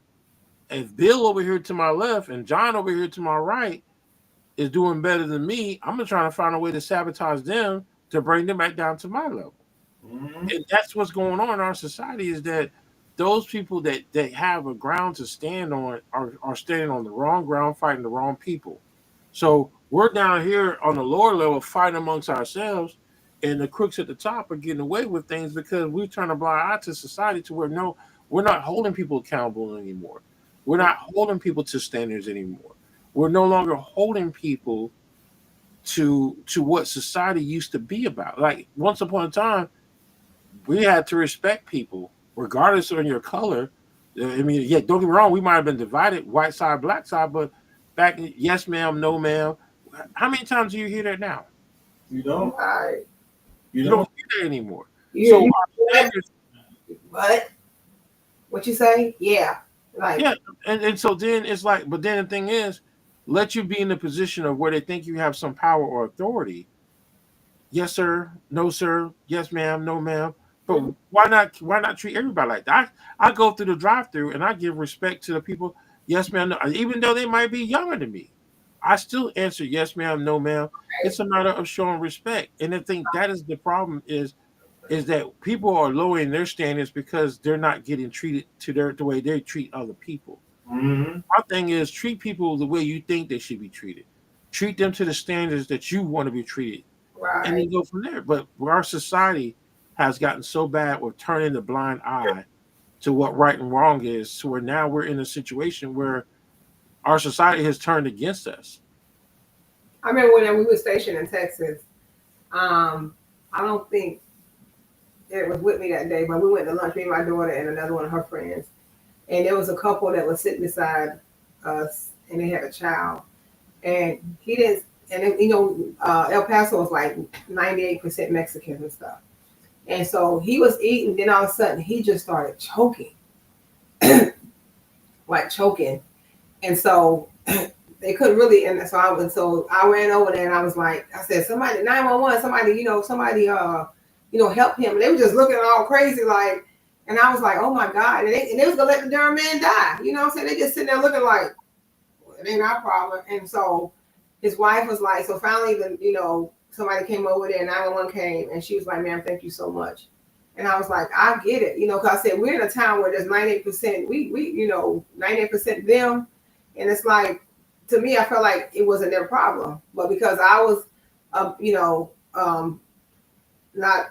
if Bill over here to my left and John over here to my right is doing better than me, I'm gonna try to find a way to sabotage them to bring them back down to my level. And that's what's going on in our society, is that those people that have a ground to stand on are standing on the wrong ground, fighting the wrong people. So we're down here on the lower level fighting amongst ourselves, and the crooks at the top are getting away with things because we turn a blind eye to society to where no, we're not holding people accountable anymore. We're not holding people to standards anymore. We're no longer holding people to what society used to be about. Like once upon a time, we had to respect people regardless of your color. I mean, yeah, don't get me wrong, we might have been divided, white side, black side, but back in, yes, ma'am, no, ma'am. How many times do you hear that now? You don't. Right. You You don't. don't hear that anymore. You, Our what you say? Yeah. Like yeah, and so then it's like, but then the thing is, let you be in the position of where they think you have some power or authority. Yes, sir. No, sir. Yes, ma'am. No, ma'am. But why not? Why not treat everybody like that? I go through the drive-through and I give respect to the people. Yes, ma'am. No, even though they might be younger than me, I still answer yes, ma'am. No, ma'am. It's a matter of showing respect. And I think that is the problem is that people are lowering their standards because they're not getting treated to the way they treat other people. My thing is treat people the way you think they should be treated. Treat them to the standards that you want to be treated, and then right. go from there. But our society has gotten so bad with turning the blind eye to what right and wrong is, to where now we're in a situation where our society has turned against us. I remember when we were stationed in Texas. I don't think it was with me that day, but we went to lunch, me and my daughter and another one of her friends. And there was a couple that was sitting beside us and they had a child. And he didn't, and it, El Paso was like 98% Mexicans and stuff. And so he was eating, then all of a sudden he just started choking, like choking. And so they couldn't really, and so I ran over there and I was like, I said, somebody, 911, somebody, help him. And they were just looking all crazy, like, and I was like, oh my God. And they was gonna let the darn man die. You know what I'm saying? They just sitting there looking like, well, it ain't our problem. And so his wife was like, so finally, somebody came over there, 911 came, and she was like, ma'am, thank you so much. And I was like, I get it, because I said, we're in a town where there's 98%, we 98% them. And it's like, to me, I felt like it wasn't their problem. But because I was, not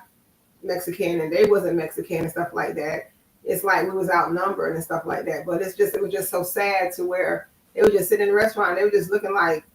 Mexican and they wasn't Mexican and stuff like that, it's like we was outnumbered and stuff like that. But it was just so sad to where they would just sit in the restaurant and they were just looking like,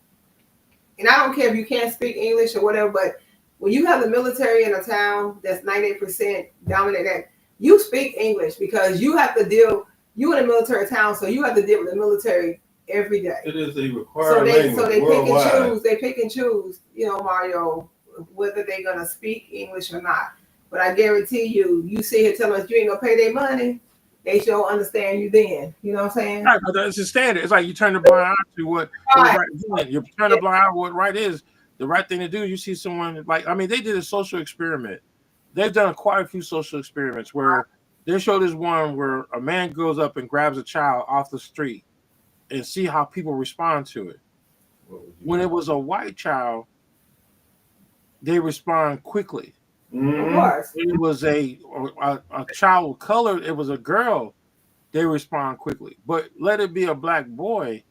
and I don't care if you can't speak English or whatever, but when you have the military in a town that's 98% dominant, you speak English because you have to deal. You in a military town, so you have to deal with the military every day. It is a So required they language pick and worldwide. choose. They pick and choose. You know, Mario, whether they're gonna speak English or not. But I guarantee you, you sit here telling us you ain't gonna pay their money, they sure understand you then. You know what I'm saying? Right, but that's the standard. It's like you turn the blind eye to what Right. right is. You turn the blind eye to what right is. The right thing to do. You see someone like, I mean, they did a social experiment. They've done quite a few social experiments where they showed this one where a man goes up and grabs a child off the street and see how people respond to it. What would you When it was a white child, they respond quickly. Of Mhm. course. When it was a child of color, it was a girl, they respond quickly. But let it be a black boy,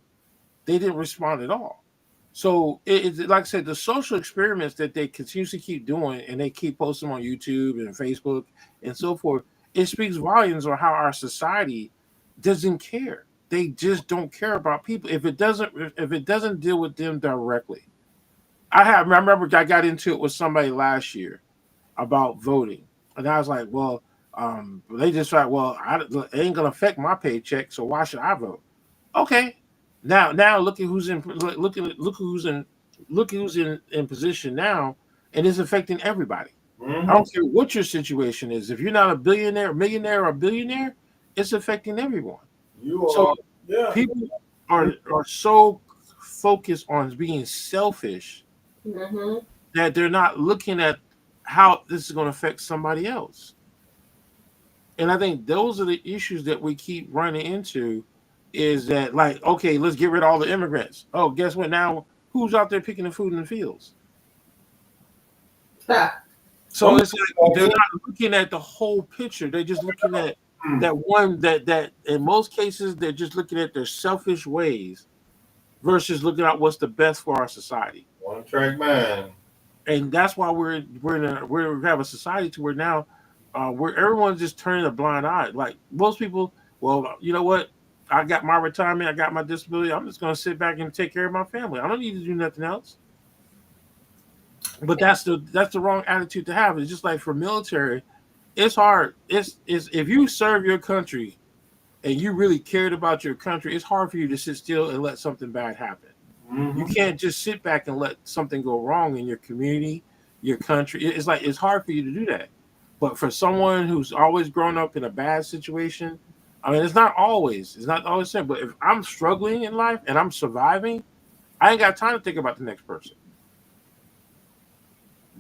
they didn't respond at all. So it's like I said, the social experiments that they continuously keep doing and they keep posting on YouTube and Facebook and so forth, it speaks volumes on how our society doesn't care. They just don't care about people. If it doesn't deal with them directly. I remember I got into it with somebody last year about voting. And I was like, well, they just like, well, it ain't gonna affect my paycheck, so why should I vote? Okay, now look who's in position now, and it's affecting everybody. I Mhm. don't care what your situation is. If you're not a billionaire, millionaire, or billionaire, it's affecting everyone. You So are, yeah. people are so focused on being selfish Mm-hmm. that they're not looking at how this is going to affect somebody else. And I think those are the issues that we keep running into is that, like, okay, let's get rid of all the immigrants. Oh, guess what? Now, who's out there picking the food in the fields? So it's like they're not looking at the whole picture. They're just looking at that one that in most cases they're just looking at their selfish ways versus looking at what's the best for our society. One track mind. And that's why we have a society to where now where everyone's just turning a blind eye. Like most people, well, you know what? I got my retirement, I got my disability. I'm just going to sit back and take care of my family. I don't need to do nothing else. But that's the wrong attitude to have. It's just like for military, it's hard. It's if you serve your country and you really cared about your country, it's hard for you to sit still and let something bad happen. Mhm. You can't just sit back and let something go wrong in your community, your country. It's like it's hard for you to do that. But for someone who's always grown up in a bad situation, I mean, it's not always simple. But if I'm struggling in life and I'm surviving, I ain't got time to think about the next person.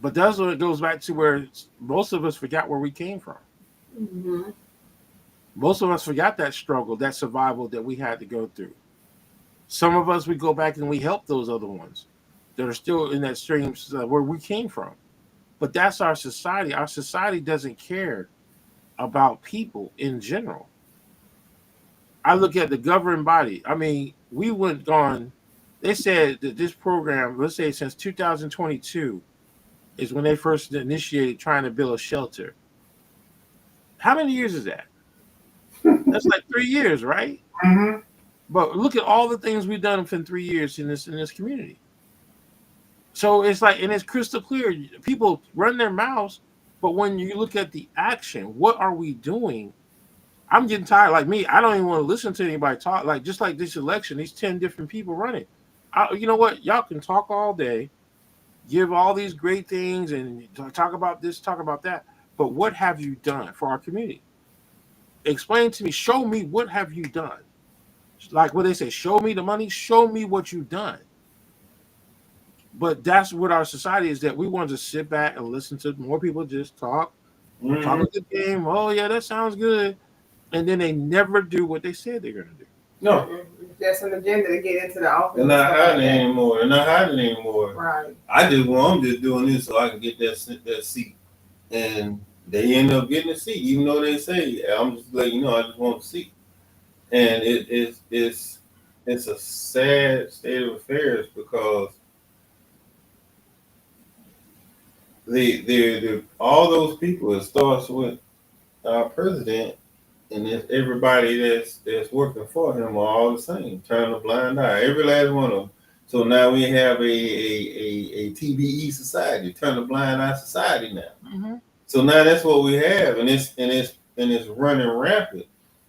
But that's what it goes back to where most of us forgot where we came from. Mm-hmm. Most of us forgot that struggle, that survival that we had to go through. Some of us, we go back and we help those other ones that are still in that stream where we came from. But that's our society. Our society doesn't care about people in general. I look at the governing body. I mean, we went gone. They said that this program, let's say since 2022, is when they first initiated trying to build a shelter. How many years is that? That's like 3 years, right? Mhm. But look at all the things we've done in 3 years in this community. So it's like, and it's crystal clear. People run their mouths, but when you look at the action, what are we doing? I'm getting tired. Like me, I don't even want to listen to anybody talk. Like just like this election, these 10 different people running. You know what? Y'all can talk all day, give all these great things, and talk about this, talk about that. But what have you done for our community? Explain to me. Show me what have you done. Like what they say, show me the money. Show me what you've done. But that's what our society is, that we want to sit back and listen to more people just talk Mhm. a good game. Oh yeah, that sounds good. And then they never do what they said they're gonna do. No, That's an agenda to get into the office. they're and not stuff like hiding that. anymore. They're not hiding anymore. Right. I'm just doing this so I can get that seat, and they end up getting a seat, even though they say I'm just letting you know I just want a seat. And it's a sad state of affairs because the all those people. It starts with our president, and it's everybody that's working for him are all the same. Turn a blind eye, every last one of them. So now we have a TBE society, turn a blind eye society now. Mm-hmm. So now that's what we have, and it's and it's running rapid,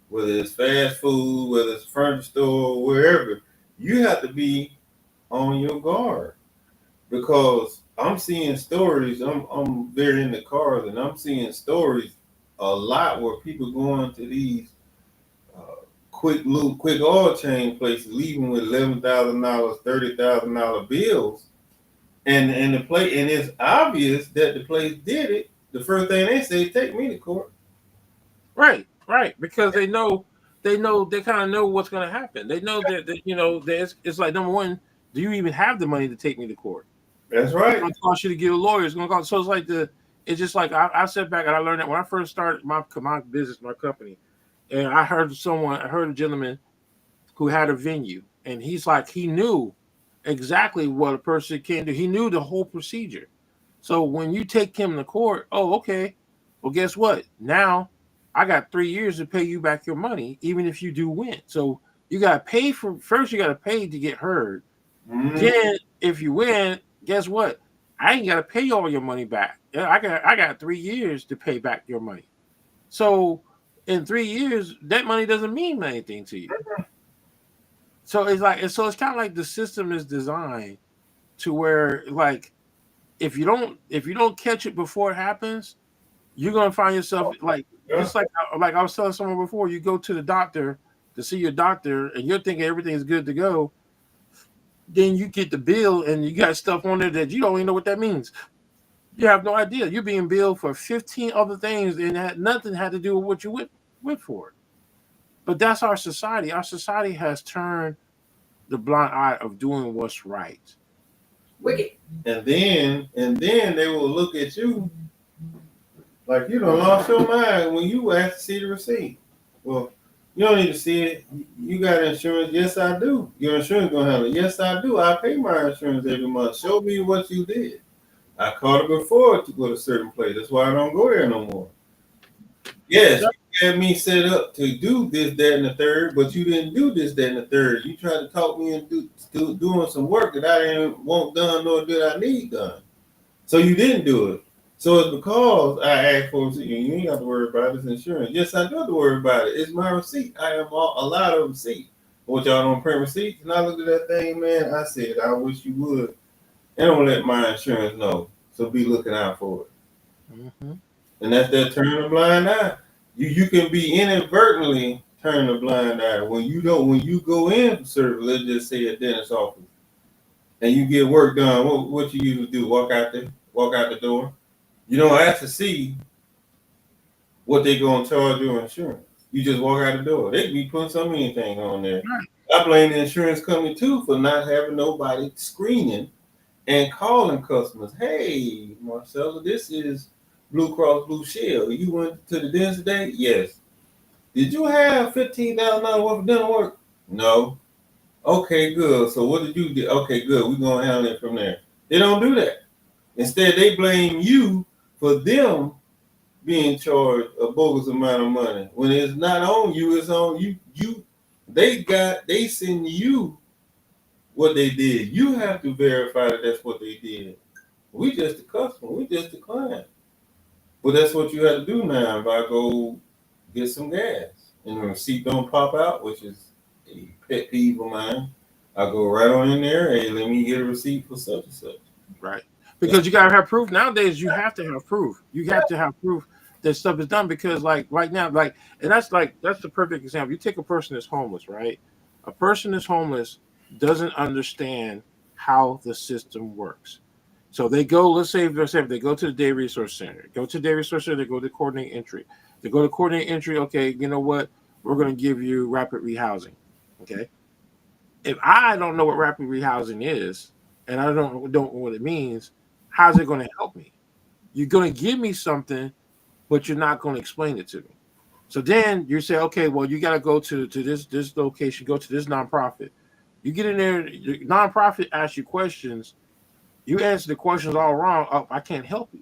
whether it's fast food, whether it's furniture store, wherever, you have to be on your guard because I'm seeing stories. I'm very into cars, and I'm seeing stories a lot where people going to these quick oil change places, leaving with $11,000, $30,000 bills, and the play, and it's obvious that the place did it. The first thing they say, take me to court. Right, right, because they kind of know what's going to happen. They know that it's like number one, do you even have the money to take me to court? That's It's right. going to cost you to get a lawyer. It's going to cost. So it's like it's just like I sat back and I learned that when I first started my business, my company, and I heard a gentleman who had a venue, and he's like he knew exactly what a person can do. He knew the whole procedure. So when you take him to court, oh, okay. Well, guess what? Now I got 3 years to pay you back your money, even if you do win. So you got to pay for first. You got to pay to get heard. Then if you win, guess what? I ain't got to pay all your money back. Yeah, I got 3 years to pay back your money. So in 3 years, that money doesn't mean anything to you. So it's kind of like the system is designed to where like if you don't catch it before it happens, you're gonna find yourself like it's like I was telling someone before. You go to the doctor to see your doctor, and you're thinking everything's good to go. Then you get the bill, and you got stuff on there that you don't even know what that means. You have no idea. You're being billed for 15 other things, and nothing had to do with what you went for. But that's our society. Our society has turned the blind eye of doing what's right. Wicked. And then they will look at you like you don't lost your mind when you ask to see the receipt. Well, you don't need to see it. You got insurance? Yes, I do. Your insurance gonna handle it. Yes, I do. I pay my insurance every month. Show me what you did. I caught it before to go to a certain place. That's why I don't go there no more. Yes, you had me set up to do this, that, and the third, but you didn't do this, that, and the third. You tried to talk me into doing some work that I didn't want done nor did I need done. So you didn't do it. So it's because I asked for it. You ain't got to worry about this insurance. Yes, I do have to worry about it. It's my receipt. I am allowed a receipt. What y'all don't print receipts? And I looked at that thing, man. I said, I wish you would. And don't let my insurance know. So be looking out for it. Mm-hmm. And that's that turn a blind eye. You can be inadvertently turn a blind eye when you go in for service. Let's just say a dentist office, and you get work done. What you usually do? Walk out the door. You don't ask to see what they gonna charge your insurance. You just walk out the door. They be putting anything on there. I blame the insurance company too for not having nobody screening and calling customers. Hey, Marcella, this is Blue Cross Blue Shield. You went to the dentist today? Yes. Did you have $15,000 worth of dental work? No. Okay, good. So what did you do? Okay, good. We're gonna handle it from there. They don't do that. Instead, they blame you for them being charged a bogus amount of money. When it's not on you, it's on you. They send you what they did. You have to verify that that's what they did. We just the customer. We just the client. But that's what you have to do now. If I go get some gas and the receipt don't pop out, which is a pet peeve of mine, I go right on in there. Hey, let me get a receipt for such and such. Right. Because you gotta have proof. Nowadays, you have to have proof. You have to have proof that stuff is done because, like, right now, and that's the perfect example. You take a person that's homeless, right? A person that's homeless doesn't understand how the system works. So they go, let's say they go to the Day Resource Center. Go to the Day Resource Center, they go to coordinate entry. They go to coordinate entry, okay, you know what? We're gonna give you rapid rehousing. Okay. If I don't know what rapid rehousing is, and I don't know what it means, how's it going to help me? You're going to give me something, but you're not going to explain it to me. So then you say, okay, well, you got to go to this location, go to this nonprofit. You get in there, your nonprofit asks you questions. You answer the questions all wrong. Oh, I can't help you.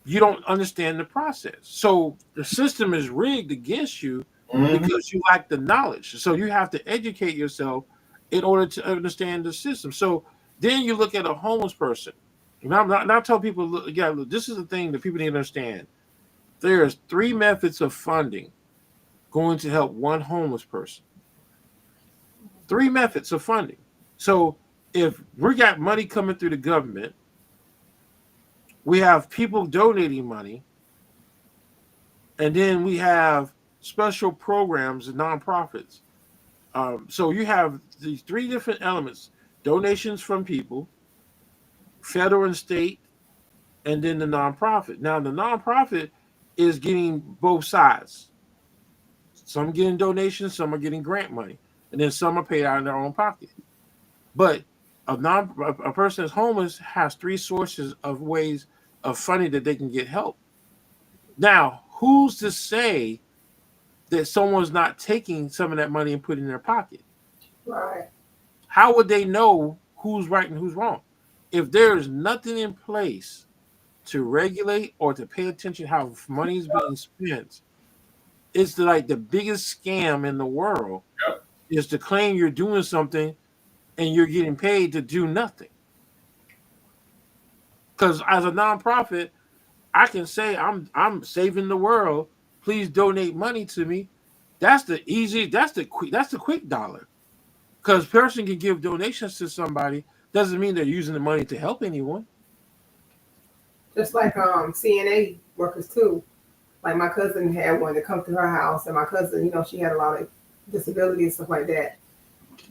You don't understand the process. So the system is rigged against you because you lack the knowledge. So you have to educate yourself in order to understand the system. So then you look at a homeless person. And I'm not telling people, look, this is the thing that people need to understand. there's 3 methods of funding going to help one homeless person. 3 methods of funding. So if we got money coming through the government, we have people donating money, and then we have special programs and nonprofits. So you have these 3 different elements: donations from people, federal and state, and then the nonprofit. Now the nonprofit is getting both sides. Some getting donations, some are getting grant money, and then some are paid out of their own pocket. But a person that's homeless has 3 sources of ways of funding that they can get help. Now, who's to say that someone's not taking some of that money and putting it in their pocket? Right. How would they know who's right and who's wrong? If there's nothing in place to regulate or to pay attention how money is being spent, it's like the biggest scam in the world is to claim you're doing something and you're getting paid to do nothing. Because as a nonprofit, I can say I'm saving the world. Please donate money to me. That's the quick dollar. Because a person can give donations to somebody doesn't mean they're using the money to help anyone. Just like CNA workers too. Like my cousin had one to come to her house, and my cousin, she had a lot of disabilities and stuff like that.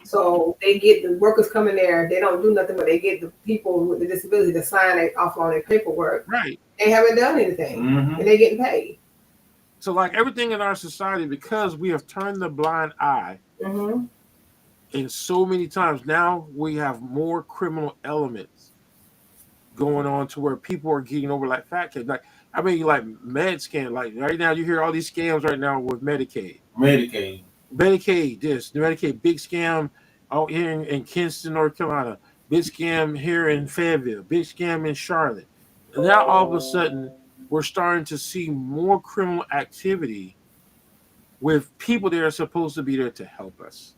So they get the workers coming there. They don't do nothing, but they get the people with the disability to sign it off on their paperwork. Right. They haven't done anything, Mhm. and they're getting paid. So like everything in our society, because we have turned the blind eye, Mm-hmm. and so many times now we have more criminal elements going on to where people are getting over like fat kids. Like med scam. Like right now, you hear all these scams right now with Medicaid, this, the Medicaid big scam out here in Kinston, North Carolina, big scam here in Fayetteville, big scam in Charlotte. And now all of a sudden, we're starting to see more criminal activity with people that are supposed to be there to help us.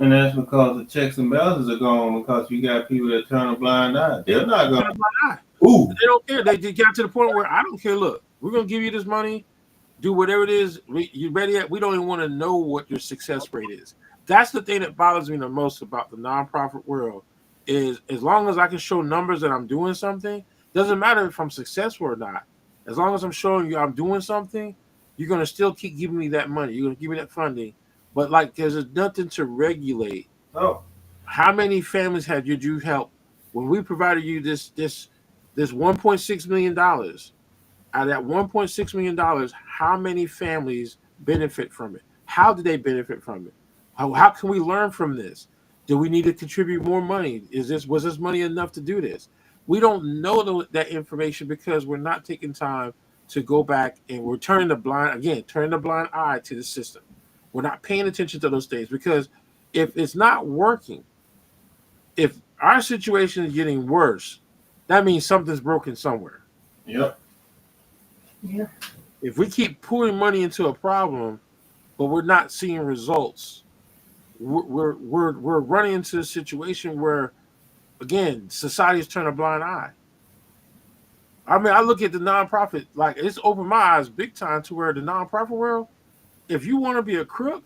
And that's because the checks and balances are gone, because you got people that turn a blind eye. They're not going to. Ooh. They don't care. They got to the point where I don't care. Look, we're going to give you this money. Do whatever it is. You ready yet? We don't even want to know what your success rate is. That's the thing that bothers me the most about the nonprofit world is as long as I can show numbers that I'm doing something, doesn't matter if I'm successful or not. As long as I'm showing you I'm doing something, you're going to still keep giving me that money. You're going to give me that funding. But like, there's nothing to regulate. Oh. How many families did you help when we provided you this $1.6 million? Out of that $1.6 million, how many families benefit from it? How did they benefit from it? How can we learn from this? Do we need to contribute more money? Was this money enough to do this? We don't know that information because we're not taking time to go back, and we're turning the blind eye to the system. We're not paying attention to those things, because if it's not working, if our situation is getting worse, that means something's broken somewhere. Yep. Yeah. If we keep pouring money into a problem, but we're not seeing results, we're running into a situation where, again, society's turned a blind eye. I mean, I look at the nonprofit, like it's opened my eyes big time to where the nonprofit world, if you want to be a crook,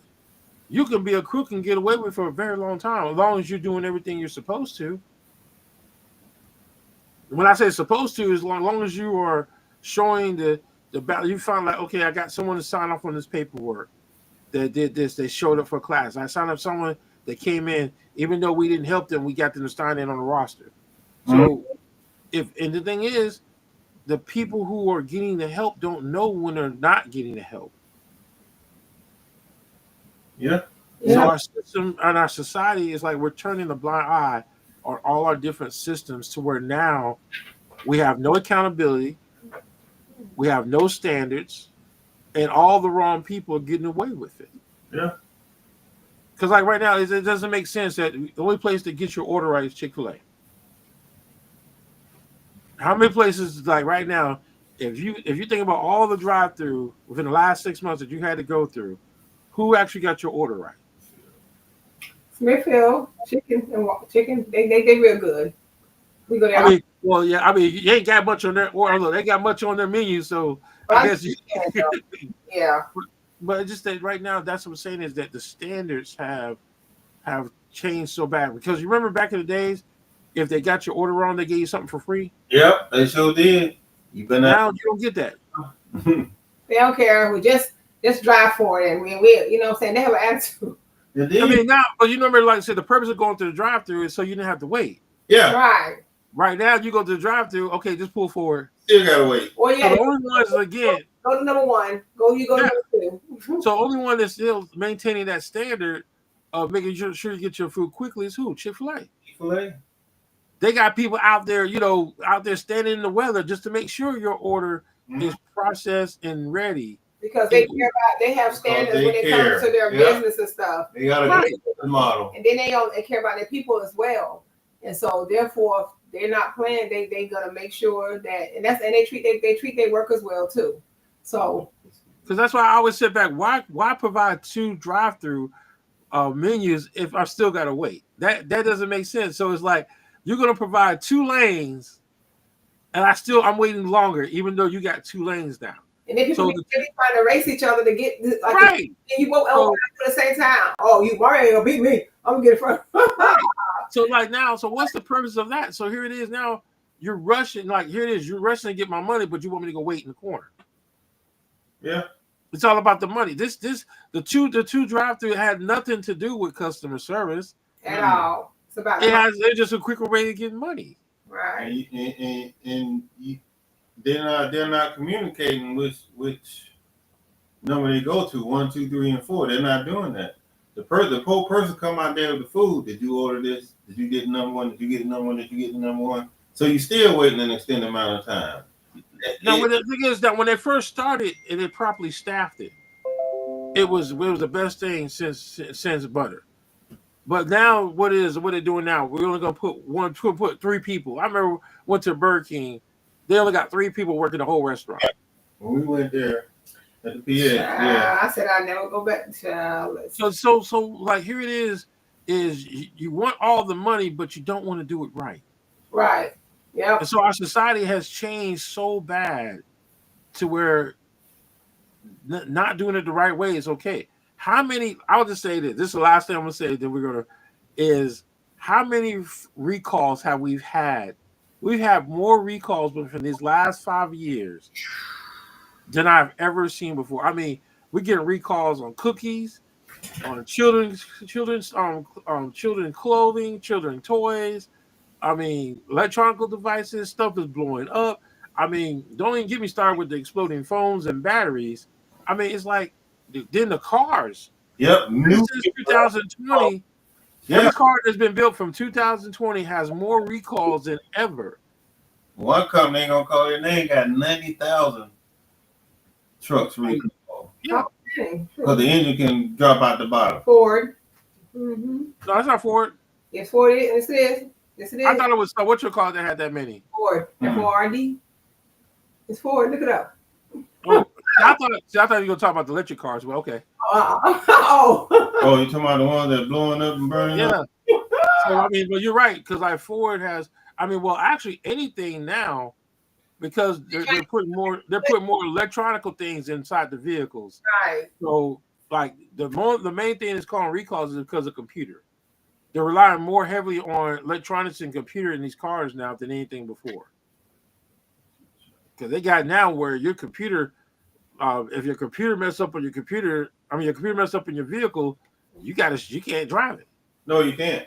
you can be a crook and get away with it for a very long time, as long as you're doing everything you're supposed to. When I say supposed to, as long as you are showing the you find like, okay, I got someone to sign off on this paperwork that did this, they showed up for class. I signed up someone that came in, even though we didn't help them, we got them to sign in on the roster. So and the thing is, the people who are getting the help don't know when they're not getting the help. Yeah. So our system and our society is like we're turning a blind eye on all our different systems to where now we have no accountability, we have no standards, and all the wrong people are getting away with it. Yeah. Because like right now, it doesn't make sense that the only place to get your order right is Chick-fil-A. How many places, like right now, if you think about all the drive-through within the last 6 months that you had to go through, who actually got your order right? Smithfield chicken, they real good. We go there. You ain't got much on their order. Look, they got much on their menu, so But I guess you, yeah, but it's just that right now, that's what I'm saying is that the standards have changed so bad because you remember back in the days, if they got your order wrong, they gave you something for free. Yep, they sure did. You been out. Now you don't get that. they don't care. We just drive for it, and we you know what I'm saying, they have an attitude. They I did. mean, now, but you remember, like I said, the purpose of going to the drive-through is so you didn't have to wait. Yeah, Right. Right now, you go to the drive-through, okay, just pull forward. still gotta wait. Well, So yeah, the only ones again, go to number one. You go Yeah. to number two. so only one that's still maintaining that standard of making sure you get your food quickly is who? Chick-fil-A. Chick-fil-A. They got people out there, out there standing in the weather just to make sure your order is processed and ready. Because they care about, they have standards they when it care. comes to their Yeah. business and stuff. They got a Right. good model. And then they care about their people as well. And so therefore they're not playing, they gonna make sure that, and they treat their workers well too. So Because that's why I always sit back. Why provide two drive-through menus if I still gotta wait? That doesn't make sense. So it's like you're gonna provide two lanes, and I'm waiting longer, even though you got two lanes now. and then people So be trying to race each other to get like Right. and you both at the same time. Oh, Mario ain't gonna beat me. I'm gonna get it first. So like now, so what's the purpose of that? So here it is now. You're rushing, like here it is. You're rushing to get my money, but you want me to go wait in the corner. Yeah. It's all about the money. The two drive-through had nothing to do with customer service. At all. It's about It's just a quicker way to get money. right. They're not communicating which number they go to, 1, 2, 3, and 4. They're not doing that. The whole person come out there with the food. Did you order this? Did you get number one? Did you get number one? Did you get the number one? So you still waiting an extended amount of time. Now, the thing is that when they first started and they properly staffed it, it was the best thing since butter. But now, what they're doing now? We're only gonna put 3 people. I remember went to Burger King. They only got 3 people working the whole restaurant. When we went there at the PA, yeah. I said I'd never go back to So like here it is you want all the money, but you don't want to do it right. right. Yep. And so our society has changed so bad to where not doing it the right way is okay. I'll just say this is the last thing I'm going to say that is how many recalls have we had? We've had more recalls within these last 5 years than I've ever seen before. I mean, we get recalls on cookies, on children's clothing, children toys. I mean, electronic devices, stuff is blowing up. I mean, don't even get me started with the exploding phones and batteries. I mean, it's like then the cars. Yep. Since 2020, Yeah. every car that's been built from 2020 has more recalls than ever. One company ain't gonna call their name, got 90,000 trucks recalled. Yeah. Because the engine can drop out the bottom. Ford. Mm-hmm. No, that's not Ford. Yes, Ford. Yes, it is. Yes, it is. I thought it was what your car that had that many. Ford. F-O-R-D. It's Ford. Look it up. Oh, I thought you were gonna talk about the electric cars. Well, okay. Oh. Oh, you talking about the ones that blowing up and burning up? Yeah. So I mean, but you're right because like Ford has. I mean, well, actually, anything now because they're putting more electronical things inside the vehicles. Right. So like the main thing is calling recalls is because of computer. They're relying more heavily on electronics and computer in these cars now than anything before. Because they got now where your computer, if your computer mess up on your computer, your computer mess up in your vehicle, you can't drive it. No, you can't.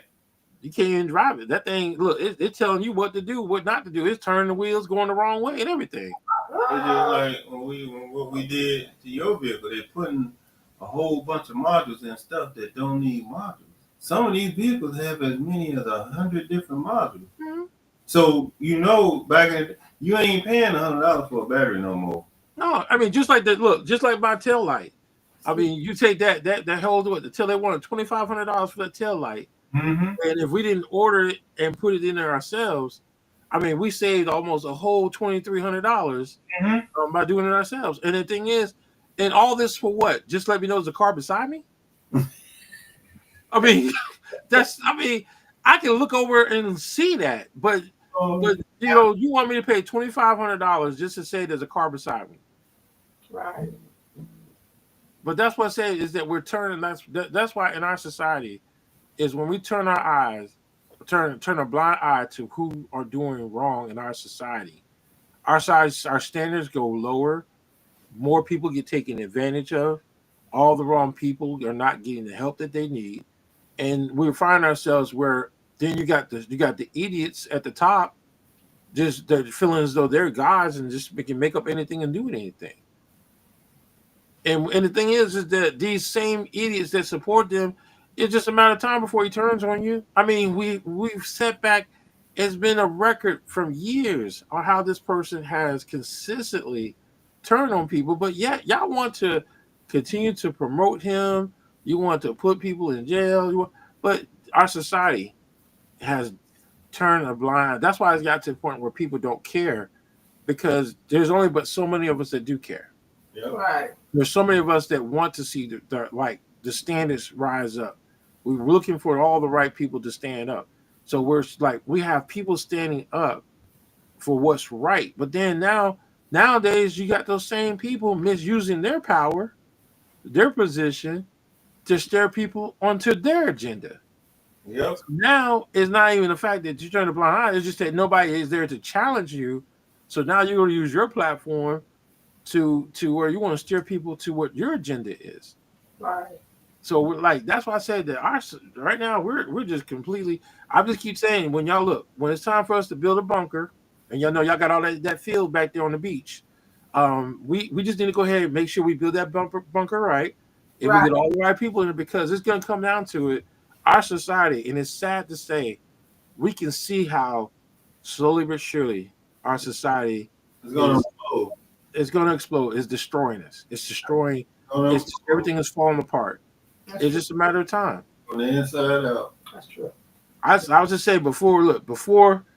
You can't even drive it. That thing, look, it's telling you what to do, what not to do. It's turning the wheels, going the wrong way, and everything. It's just like what we did to your vehicle. They're putting a whole bunch of modules and stuff that don't need modules. Some of these vehicles have as many as 100 different modules. Mm-hmm. So back in you ain't paying $100 for a battery no more. No, I mean just like that. Look, just like my tail light. I mean, you take that whole the tail. They wanted $2,500 for that tail light, and if we didn't order it and put it in there ourselves, I mean, we saved almost a whole $2,300 by doing it ourselves. And the thing is, and all this for what? Just let me know there's a car beside me. I mean, I can look over and see that, but you want me to pay $2,500 just to say there's a car beside me? Right. But that's what I say is that we're turning. That's why in our society is when we turn our eyes, turn a blind eye to who are doing wrong in our society. Our standards go lower. More people get taken advantage of. All the wrong people are not getting the help that they need, and we find ourselves where then you got the idiots at the top, just they're feeling as though they're gods and just can make up anything and do anything. And the thing is that these same idiots that support them, it's just a matter of time before he turns on you. I mean, we've set back. It's been a record from years on how this person has consistently turned on people, but yet y'all want to continue to promote him. You want to put people in jail. But our society has turned a blind. That's why it's got to the point where people don't care because there's only but so many of us that do care. Yep. Right. There's so many of us that want to see the standards rise up. We're looking for all the right people to stand up. So we have people standing up for what's right. But then nowadays you got those same people misusing their power, their position to steer people onto their agenda. Yep. Now it's not even the fact that you turn a blind eye, it's just that nobody is there to challenge you. So now you're going to use your platform to where you want to steer people to what your agenda is. Right. So that's why I said that right now we're just completely. I just keep saying when when it's time for us to build a bunker, and y'all know y'all got all that field back there on the beach. We just need to go ahead and make sure we build that bunker right, and we get all the right people in it because it's going to come down to it. Our society, and it's sad to say, we can see how slowly but surely our society It's going to explode. It's going to explode. It's destroying us. It's destroying. Everything is falling apart. It's just a matter of time. From the inside out. That's true. I was just saying before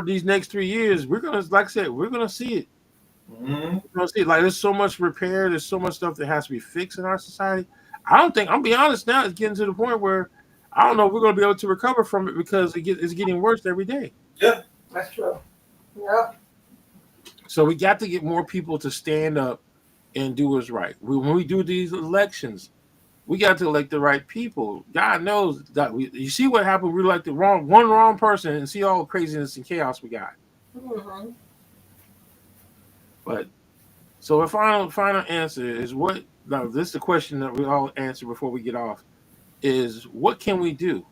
these next 3 years, we're gonna, like I said, we're gonna see it. Mm-hmm. We're gonna see it. Like there's so much repair, there's so much stuff that has to be fixed in our society. I'm being honest now, it's getting to the point where I don't know if we're gonna be able to recover from it because it's getting worse every day. Yeah. That's true. Yep. So we got to get more people to stand up and do what's right. When we do these elections, we got to elect the right people. God knows that you see what happened. We elect one wrong person and see all the craziness and chaos we got. Mm-hmm. But so a final answer is what? Now this is the question that we all answer before we get off. Is what can we do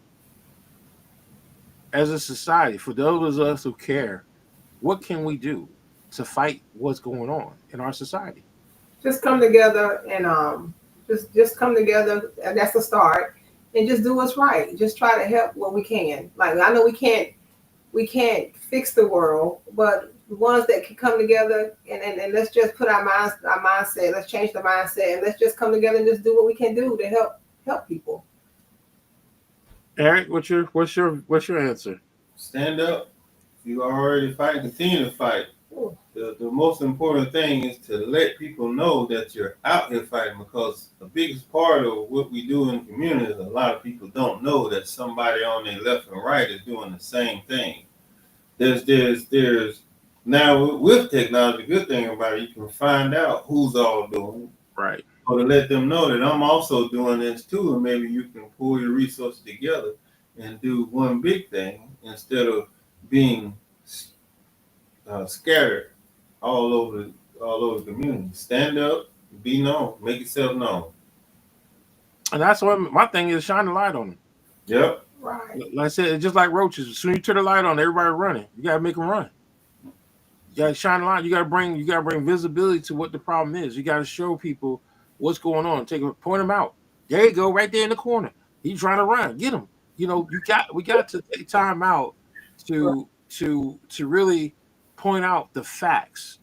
as a society for those of us who care? What can we do to fight what's going on in our society? Just come together and just come together. And that's the start. And just do what's right. Just try to help what we can. Like I know we can't fix the world, but the ones that can come together and let's just put our mindset. Let's change the mindset and let's just come together and just do what we can do to help people. Eric, what's your answer? Stand up. If you already fight, continue to fight. Ooh. The most important thing is to let people know that you're out here fighting because the biggest part of what we do in the community is a lot of people don't know that somebody on their left and right is doing the same thing. There's now with technology, the good thing about it, you can find out who's all doing it. Right. Or to let them know that I'm also doing this too, and maybe you can pull your resources together and do one big thing instead of being scattered all over the community. Stand up, be known, make yourself known. And that's what my thing is: shine the light on them. Yep. Right. Like I said, it's just like roaches. As soon as you turn the light on, everybody running. You gotta make them run. You gotta shine the light. You gotta bring visibility to what the problem is. You gotta show people what's going on. Point them out. There you go, right there in the corner. He's trying to run. Get him. We got to take time out to really point out the facts.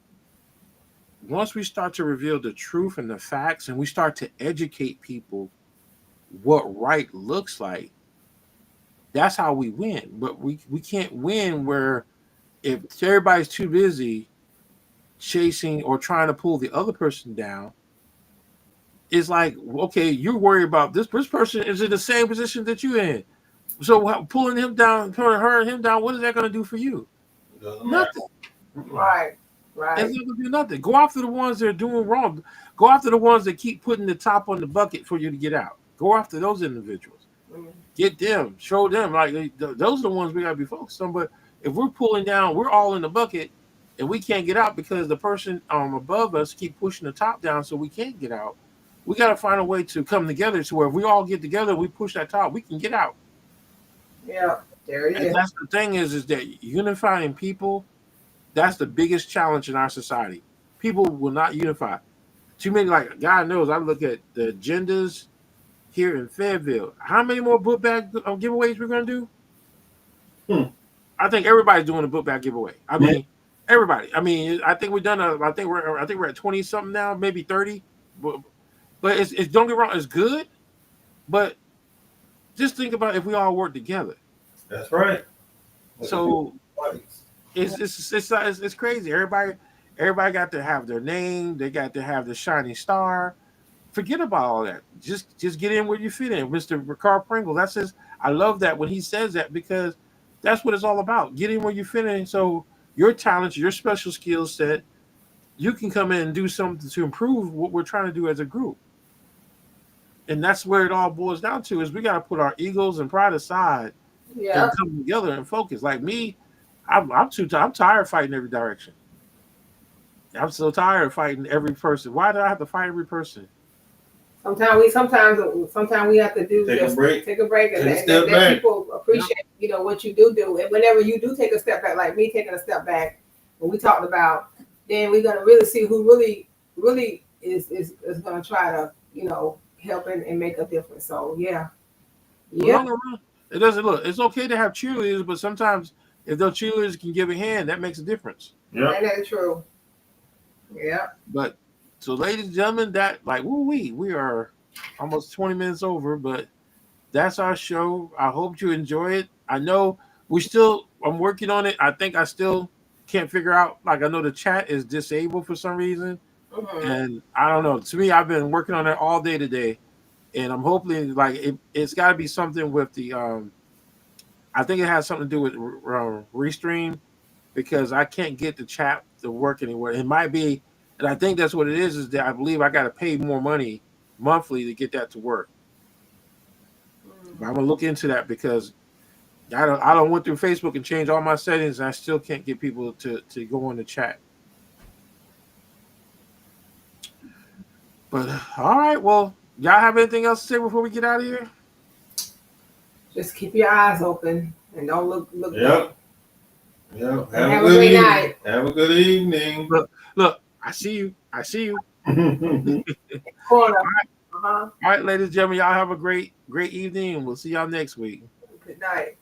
Once we start to reveal the truth and the facts, and we start to educate people what right looks like, that's how we win. But we can't win where if everybody's too busy chasing or trying to pull the other person down. It's like, okay, you're worried about this person is in the same position that you're in. So pulling him down, what is that going to do for you? Doesn't Nothing. Right. Right. It's not gonna do nothing. Go after the ones that are doing wrong. Go after the ones that keep putting the top on the bucket for you to get out. Go after those individuals. Mhm. Get them. Show them. Like those are the ones we gotta be focused on. But if we're pulling down, we're all in the bucket, and we can't get out because the person above us keep pushing the top down, so we can't get out. We gotta find a way to come together to where if we all get together, we push that top, we can get out. Yeah, there it And is. that's the thing is that unifying people, that's the biggest challenge in our society. People will not unify. Too many, like God knows, I look at the agendas here in Fayetteville. How many more book bag giveaways we're gonna do? I think everybody's doing a book bag giveaway. I mean, everybody. I mean, I think we've done I think we're at 20 something now, maybe 30. But it's don't get wrong, it's good. But just think about if we all work together. That's right. So it's crazy. Everybody got to have their name. They got to have the shining star. Forget about all that. Just get in where you fit in. Mr. Ricard Pringle. That's his. I love that when he says that because that's what it's all about. Get in where you fit in. So your talents, your special skill set, you can come in and do something to improve what we're trying to do as a group. And that's where it all boils down to is we got to put our egos and pride aside Yeah. and come together and focus. Like me, I'm tired of fighting every direction. I'm so tired of fighting every person. Why do I have to fight every person? Sometimes we have to do Take a break. take a break, and Take a let step back. people appreciate what you do. And whenever you do take a step back, like me taking a step back, when we talked about, then we're gonna really see who really is gonna try to help and make a difference. So yeah. No. It doesn't look. It's okay to have cheerleaders, but sometimes if those cheerleaders can give a hand, that makes a difference. Yeah. And that's true. Yeah. But so, ladies and gentlemen, that we are almost 20 minutes over, but that's our show. I hope you enjoy it. I know I'm working on it. I think I still can't figure out. Like I know the chat is disabled for some reason, and I don't know. To me, I've been working on it all day today, and I'm hoping like it's got to be something with the. I think it has something to do with Restream because I can't get the chat to work anywhere. It might be. And I think that's what it is that I believe I got to pay more money monthly to get that to work. But I'm going to look into that because I don't went through Facebook and change all my settings and I still can't get people to go on the chat. But all right, well, y'all have anything else to say before we get out of here? Just keep your eyes open and don't look. Yep. Yep. Have a great night. Have a good evening. Look, I see you. Corner. All right, ladies and gentlemen, y'all have a great evening, and we'll see y'all next week. Good night.